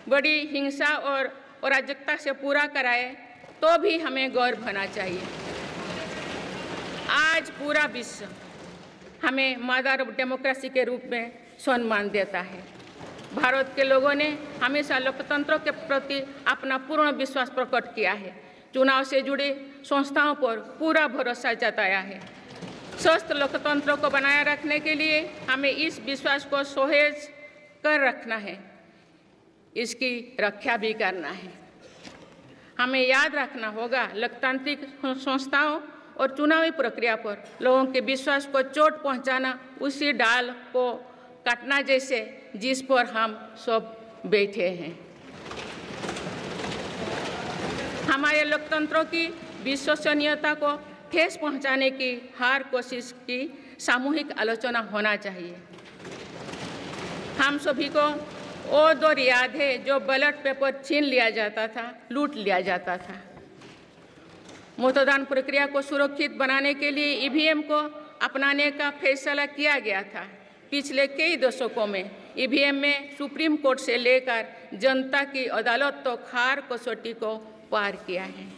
बड़ी हिंसा और अराजकता से पूरा कराए तो भी हमें गर्व होना चाहिए। आज पूरा विश्व हमें मदर ऑफ डेमोक्रेसी के रूप में सम्मान देता है। भारत के लोगों ने हमेशा लोकतंत्र के प्रति अपना पूर्ण विश्वास प्रकट किया है। चुनाव से जुड़ी संस्थाओं पर पूरा भरोसा जताया है। स्वस्थ लोकतंत्र को बनाए रखने के लिए हमें इस विश्वास को सहेज कर रखना है, इसकी रक्षा भी करना है। हमें याद रखना होगा, लोकतांत्रिक संस्थाओं और चुनावी प्रक्रिया पर लोगों के विश्वास को चोट पहुंचाना उसी डाल को काटना जैसे जिस पर हम सब बैठे हैं। हमारे लोकतंत्रों की विश्वसनीयता को ठेस पहुंचाने की हर कोशिश की सामूहिक आलोचना होना चाहिए। हम सभी को वो दौर याद है जो बैलेट पेपर छीन लिया जाता था, लूट लिया जाता था। मतदान प्रक्रिया को सुरक्षित बनाने के लिए ईवीएम को अपनाने का फैसला किया गया था। पिछले कई दशकों में ईवीएम में सुप्रीम कोर्ट से लेकर जनता की अदालत तो हर कसौटी को पार किया है।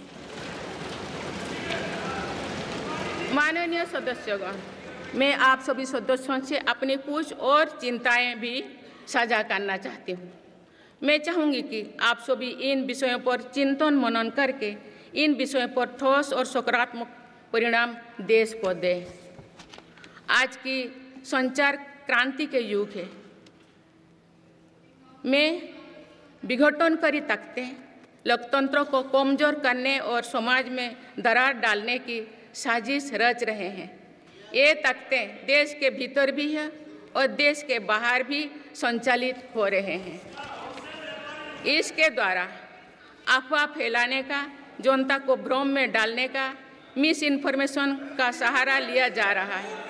माननीय सदस्यगण, मैं आप सभी सदस्यों से अपनी कुछ और चिंताएं भी साझा करना चाहती हूँ। मैं चाहूँगी कि आप सभी इन विषयों पर चिंतन मनन करके इन विषयों पर ठोस और सकारात्मक परिणाम देश को दें। आज की संचार क्रांति के युग है में विघटनकारी ताकतें लोकतंत्र को कमजोर करने और समाज में दरार डालने की साजिश रच रहे हैं। ये ताकतें देश के भीतर भी है और देश के बाहर भी संचालित हो रहे हैं। इसके द्वारा अफवाह फैलाने का, जनता को भ्रम में डालने का, मिस इन्फॉर्मेशन का सहारा लिया जा रहा है।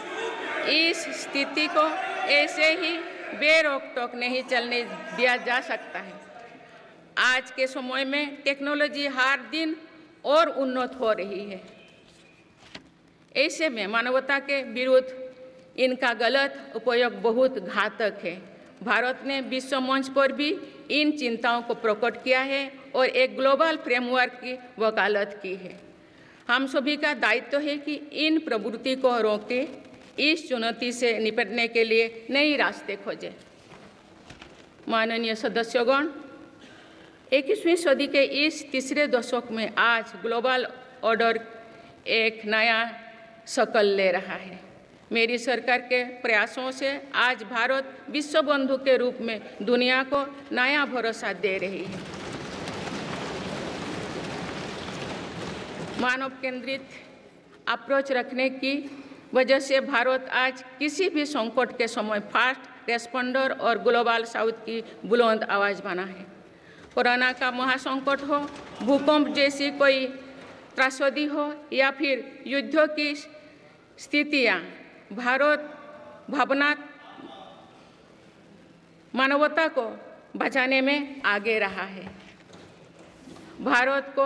इस स्थिति को ऐसे ही बेरोक-टोक नहीं चलने दिया जा सकता है। आज के समय में टेक्नोलॉजी हर दिन और उन्नत हो रही है। ऐसे में मानवता के विरुद्ध इनका गलत उपयोग बहुत घातक है। भारत ने विश्व मंच पर भी इन चिंताओं को प्रकट किया है और एक ग्लोबल फ्रेमवर्क की वकालत की है। हम सभी का दायित्व है कि इन प्रवृत्ति को रोकें, इस चुनौती से निपटने के लिए नए रास्ते खोजें। माननीय सदस्यगण, 21वीं सदी के इस तीसरे दशक में आज ग्लोबल ऑर्डर एक नया शक्ल ले रहा है। मेरी सरकार के प्रयासों से आज भारत विश्व बंधु के रूप में दुनिया को नया भरोसा दे रही है। मानव केंद्रित अप्रोच रखने की वजह से भारत आज किसी भी संकट के समय फास्ट रेस्पॉन्डर और ग्लोबल साउथ की बुलंद आवाज़ बना है। कोरोना का महासंकट हो, भूकंप जैसी कोई त्रासदी हो या फिर युद्धों की स्थितियाँ, भारत मानवता को बचाने में आगे रहा है। भारत को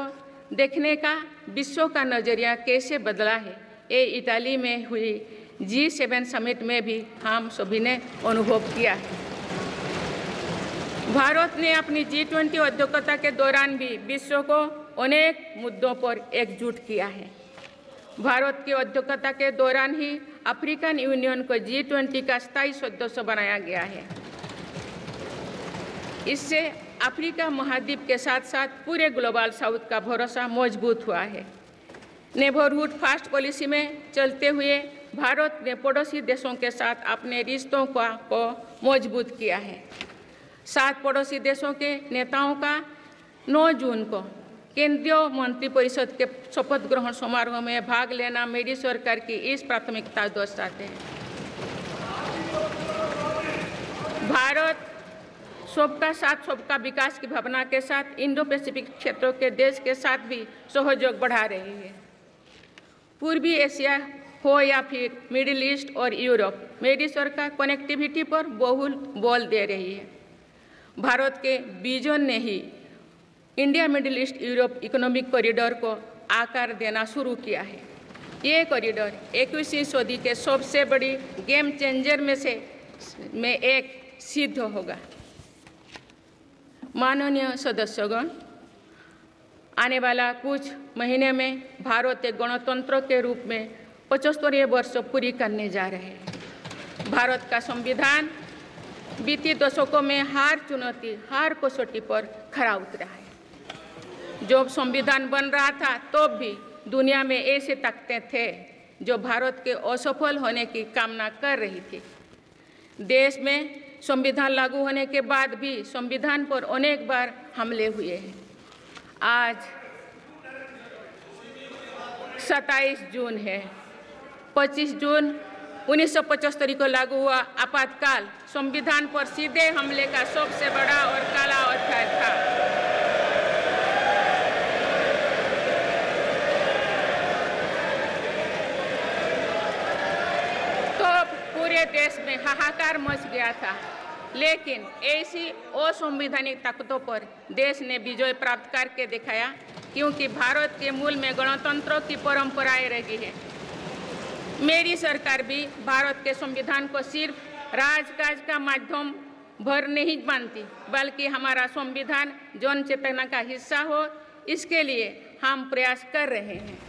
देखने का विश्व का नज़रिया कैसे बदला है, ये इटाली में हुई G7 समिट में भी हम सभी ने अनुभव किया है। भारत ने अपनी G20 अध्यक्षता के दौरान भी विश्व को अनेक मुद्दों पर एकजुट किया है। भारत की अध्यक्षता के दौरान ही अफ्रीकन यूनियन को G20 का स्थायी सदस्य बनाया गया है। इससे अफ्रीका महाद्वीप के साथ साथ पूरे ग्लोबल साउथ का भरोसा मजबूत हुआ है। नेबरहुड फर्स्ट पॉलिसी में चलते हुए भारत ने पड़ोसी देशों के साथ अपने रिश्तों को मजबूत किया है। 7 पड़ोसी देशों के नेताओं का 9 जून को केंद्रीय मंत्रिपरिषद के शपथ ग्रहण समारोह में भाग लेना मेरी सरकार की इस प्राथमिकता दर्शाते हैं। भारत सबका साथ सबका विकास की भावना के साथ इंडो पैसिफिक क्षेत्रों के देश के साथ भी सहयोग बढ़ा रही है। पूर्वी एशिया हो या फिर मिडिल ईस्ट और यूरोप, मेरी सरकार कनेक्टिविटी पर बहुल बल दे रही है। भारत के विजन ने ही India Middle East Europe economic corridor को आकार देना शुरू किया है। ये कॉरिडोर 21वीं सदी के सबसे बड़ी गेम चेंजर में एक सिद्ध होगा। माननीय सदस्यगण, आने वाला कुछ महीने में भारत एक गणतंत्र के रूप में 75वें वर्ष पूरी करने जा रहे हैं। भारत का संविधान बीते दशकों में हर कसौटी पर खरा उतरा है। जब संविधान बन रहा था तो भी दुनिया में ऐसे ताकतें थे जो भारत के असफल होने की कामना कर रही थी। देश में संविधान लागू होने के बाद भी संविधान पर अनेक बार हमले हुए हैं। आज 27 जून है। 25 जून 1975 को लागू हुआ आपातकाल संविधान पर सीधे हमले का सबसे बड़ा और काला अध्याय था। तो पूरे देश में हाहाकार मच गया था, लेकिन ऐसी असंवैधानिक ताकतों पर देश ने विजय प्राप्त करके दिखाया, क्योंकि भारत के मूल में गणतंत्र की परंपराएं रही है। मेरी सरकार भी भारत के संविधान को सिर्फ राजकाज का माध्यम भर नहीं मानती, बल्कि हमारा संविधान जन चेतना का हिस्सा हो, इसके लिए हम प्रयास कर रहे हैं।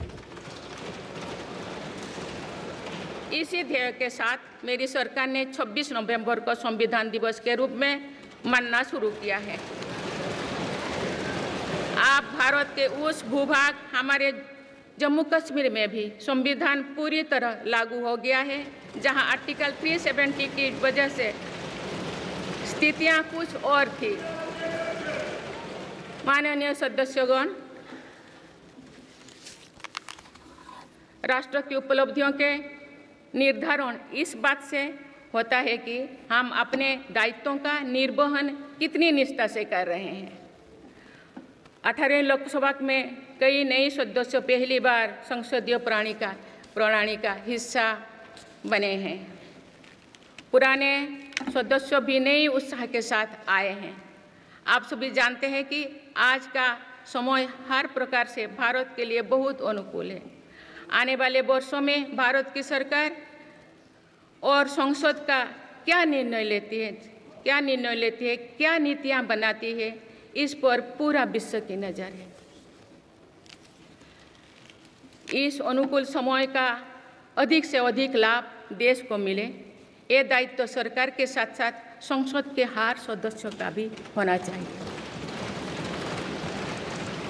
इसी ध्येय के साथ मेरी सरकार ने 26 नवंबर को संविधान दिवस के रूप में मानना शुरू किया है। आप भारत के उस भूभाग हमारे जम्मू कश्मीर में भी संविधान पूरी तरह लागू हो गया है, जहां आर्टिकल 370 की वजह से स्थितियां कुछ और थी। माननीय सदस्यगण, राष्ट्र की उपलब्धियों के निर्धारण इस बात से होता है कि हम अपने दायित्वों का निर्वहन कितनी निष्ठा से कर रहे हैं। 18वें लोकसभा में कई नए सदस्य पहली बार संसदीय प्रणाली का हिस्सा बने हैं। पुराने सदस्य भी नए उत्साह के साथ आए हैं। आप सभी जानते हैं कि आज का समय हर प्रकार से भारत के लिए बहुत अनुकूल है। आने वाले वर्षों में भारत की सरकार और संसद का क्या निर्णय लेती है, क्या नीतियां बनाती है, इस पर पूरा विश्व की नज़र है। इस अनुकूल समय का अधिक से अधिक लाभ देश को मिले, ये दायित्व सरकार के साथ साथ संसद के हर सदस्यों का भी होना चाहिए।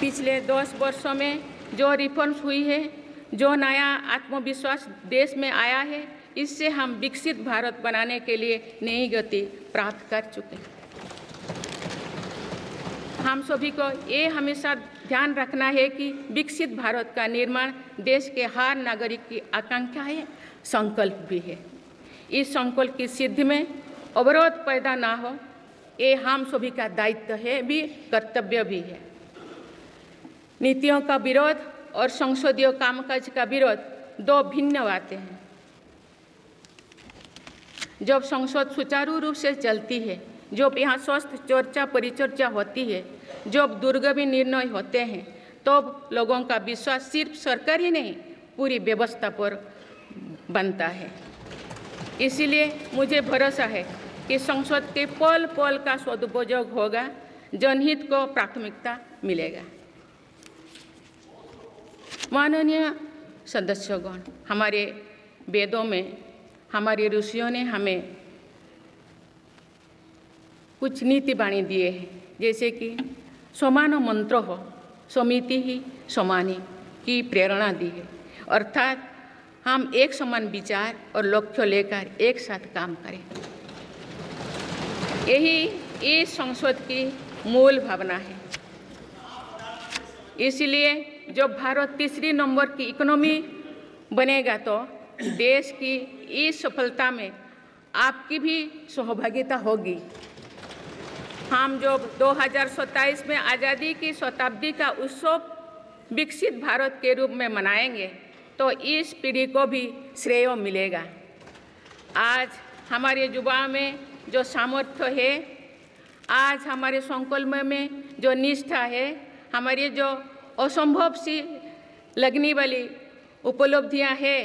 पिछले 10 वर्षों में जो रिफॉर्म्स हुई है, जो नया आत्मविश्वास देश में आया है, इससे हम विकसित भारत बनाने के लिए नई गति प्राप्त कर चुके हैं। हम सभी को ये हमेशा ध्यान रखना है कि विकसित भारत का निर्माण देश के हर नागरिक की आकांक्षा है, संकल्प भी है। इस संकल्प की सिद्धि में अवरोध पैदा ना हो, ये हम सभी का दायित्व है, भी कर्तव्य भी है। नीतियों का विरोध और संसदीय कामकाज का विरोध दो भिन्न बातें हैं। जब संसद सुचारू रूप से चलती है, जब यहाँ स्वस्थ चर्चा परिचर्चा होती है, जब दूरगामी निर्णय होते हैं, तो लोगों का विश्वास सिर्फ सरकार ही नहीं, पूरी व्यवस्था पर बनता है। इसीलिए मुझे भरोसा है कि संसद के पल पल का सदुपयोग होगा, जनहित को प्राथमिकता मिलेगा। माननीय सदस्यगण, हमारे वेदों में हमारे ऋषियों ने हमें कुछ नीति बाणी दिए हैं, जैसे कि समान मंत्र हो समिति ही समानी की प्रेरणा दी है। अर्थात हम एक समान विचार और लक्ष्य लेकर एक साथ काम करें, यही इस संसद की मूल भावना है। इसलिए जब भारत तीसरी नंबर की इकोनॉमी बनेगा, तो देश की इस सफलता में आपकी भी सहभागिता होगी। हम जब 2027 में आज़ादी की शताब्दी का उत्सव विकसित भारत के रूप में मनाएंगे, तो तो इस पीढ़ी को भी श्रेय मिलेगा। आज हमारे युवाओं में जो सामर्थ्य है, आज हमारे संकल्प में जो निष्ठा है, हमारी जो असंभव सी लगने वाली उपलब्धियां हैं,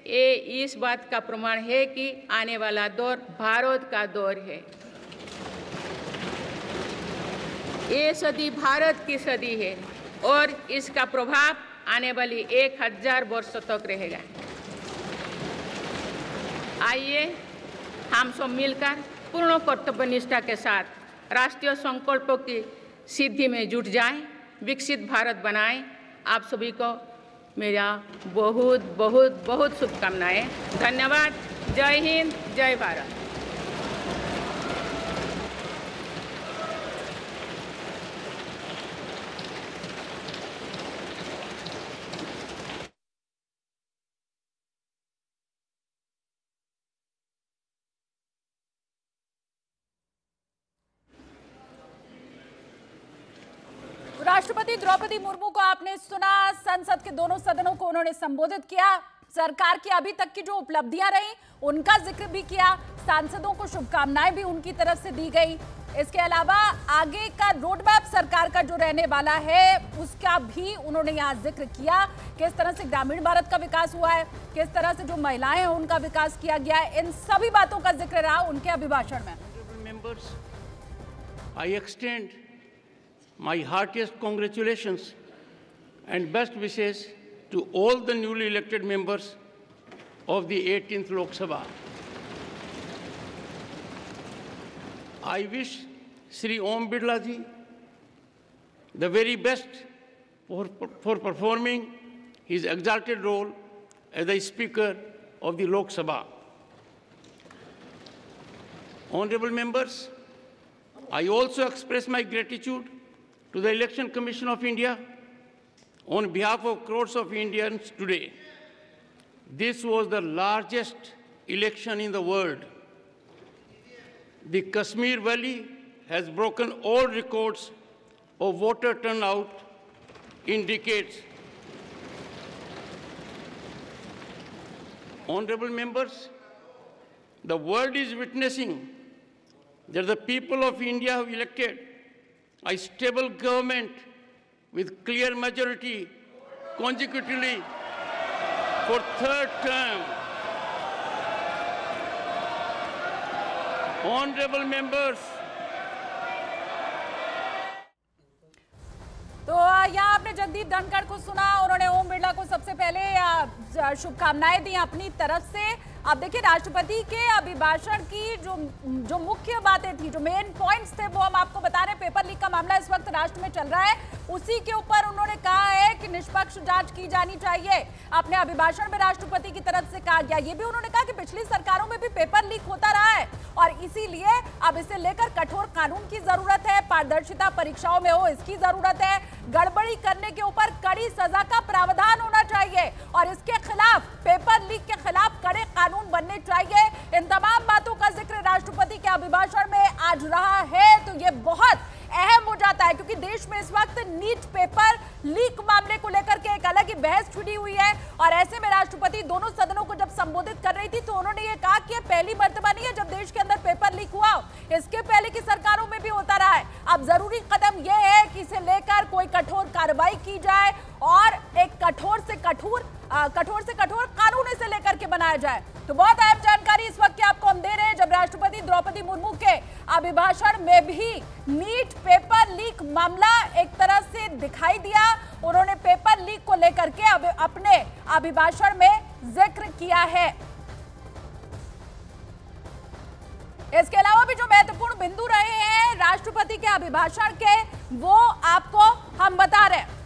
ये इस बात का प्रमाण है कि आने वाला दौर भारत का दौर है। ये सदी भारत की सदी है और इसका प्रभाव आने वाली 1000 वर्षों तक रहेगा। आइए हम सब मिलकर पूर्ण कर्तव्यनिष्ठा के साथ राष्ट्रीय संकल्पों की सिद्धि में जुट जाएं, विकसित भारत बनाएं। आप सभी को मेरा बहुत बहुत बहुत शुभकामनाएं। धन्यवाद। जय हिंद, जय भारत। राष्ट्रपति द्रौपदी मुर्मू को आपने सुना, संसद के दोनों सदनों को उन्होंने संबोधित किया, सरकार की अभी तक की जो उपलब्धियां रही उनका जिक्र भी किया, सांसदों को शुभकामनाएं भी उनकी तरफ से दी गई। इसके अलावा आगे का रोड मैप सरकार का जो रहने वाला है उसका भी उन्होंने यहाँ जिक्र किया, किस तरह से ग्रामीण भारत का विकास हुआ है, किस तरह से जो महिलाएं हैं उनका विकास किया गया है, इन सभी बातों का जिक्र रहा उनके अभिभाषण में। My heartiest congratulations and best wishes to all the newly elected members of the 18th Lok Sabha. I wish Shri Om Birla ji the very best for performing his exalted role as the Speaker of the Lok Sabha. Honorable members, I also express my gratitude to the Election Commission of India on behalf of crores of Indians today. This was the largest election in the world. The Kashmir Valley has broken all records of voter turnout in decades. Honorable members, the world is witnessing that the people of India have elected a stable government with clear majority consecutively for third term. Honorable members, तो यहाँ आपने जगदीप धनखड़ को सुना, उन्होंने ओम बिरला को सबसे पहले शुभकामनाएं दी अपनी तरफ से। अब देखिए राष्ट्रपति के अभिभाषण की जो मुख्य बातें थी, जो मेन पॉइंट्स थे, वो हम आपको बता रहे हैं। पेपर लीक का मामला इस वक्त राष्ट्र में चल रहा है, उसी के ऊपर उन्होंने कहा है कि निष्पक्ष जांच की जानी चाहिए। अपने अभिभाषण में राष्ट्रपति की तरफ से कहा गया, ये भी उन्होंने कहा कि पिछली सरकारों में भी पेपर लीक होता रहा है और इसीलिए अब इसे लेकर कठोर कानून की जरूरत है, पारदर्शिता परीक्षाओं में हो इसकी जरूरत है, गड़बड़ी करने के ऊपर कड़ी सजा का प्रावधान होना चाहिए और इसके खिलाफ, पेपर लीक के खिलाफ कड़े कानून बनने चाहिए। इन तमाम बातों का जिक्र राष्ट्रपति के अभिभाषण में आज रहा है, तो ये बहुत अहम हो जाता है क्योंकि देश में इस वक्त नीट पेपर लीक मामले को लेकर के एक अलग ही बहस छिड़ी हुई है और ऐसे में राष्ट्रपति दोनों सदनों को जब संबोधित कर रही थी तो उन्होंने ये कहा कि ये पहली मर्तबा नहीं है जब देश के अंदर पेपर लीक हुआ, इसके पहले की सरकारों में भी होता रहा है। अब जरूरी कदम यह है कि इसे लेकर कोई कठोर कार्रवाई की जाए और एक कठोर से कठोर कानून इसे लेकर के बनाया जाए। तो बहुत अहम जानकारी इस वक्त आपको हम दे रहे हैं, जब राष्ट्रपति द्रौपदी मुर्मू के अभिभाषण में भी नीट पेपर लीक मामला एक तरह से दिखाई दिया। उन्होंने पेपर लीक को लेकर के अपने अभिभाषण में जिक्र किया है। इसके अलावा भी जो महत्वपूर्ण बिंदु रहे हैं राष्ट्रपति के अभिभाषण के, वो आपको हम बता रहे हैं।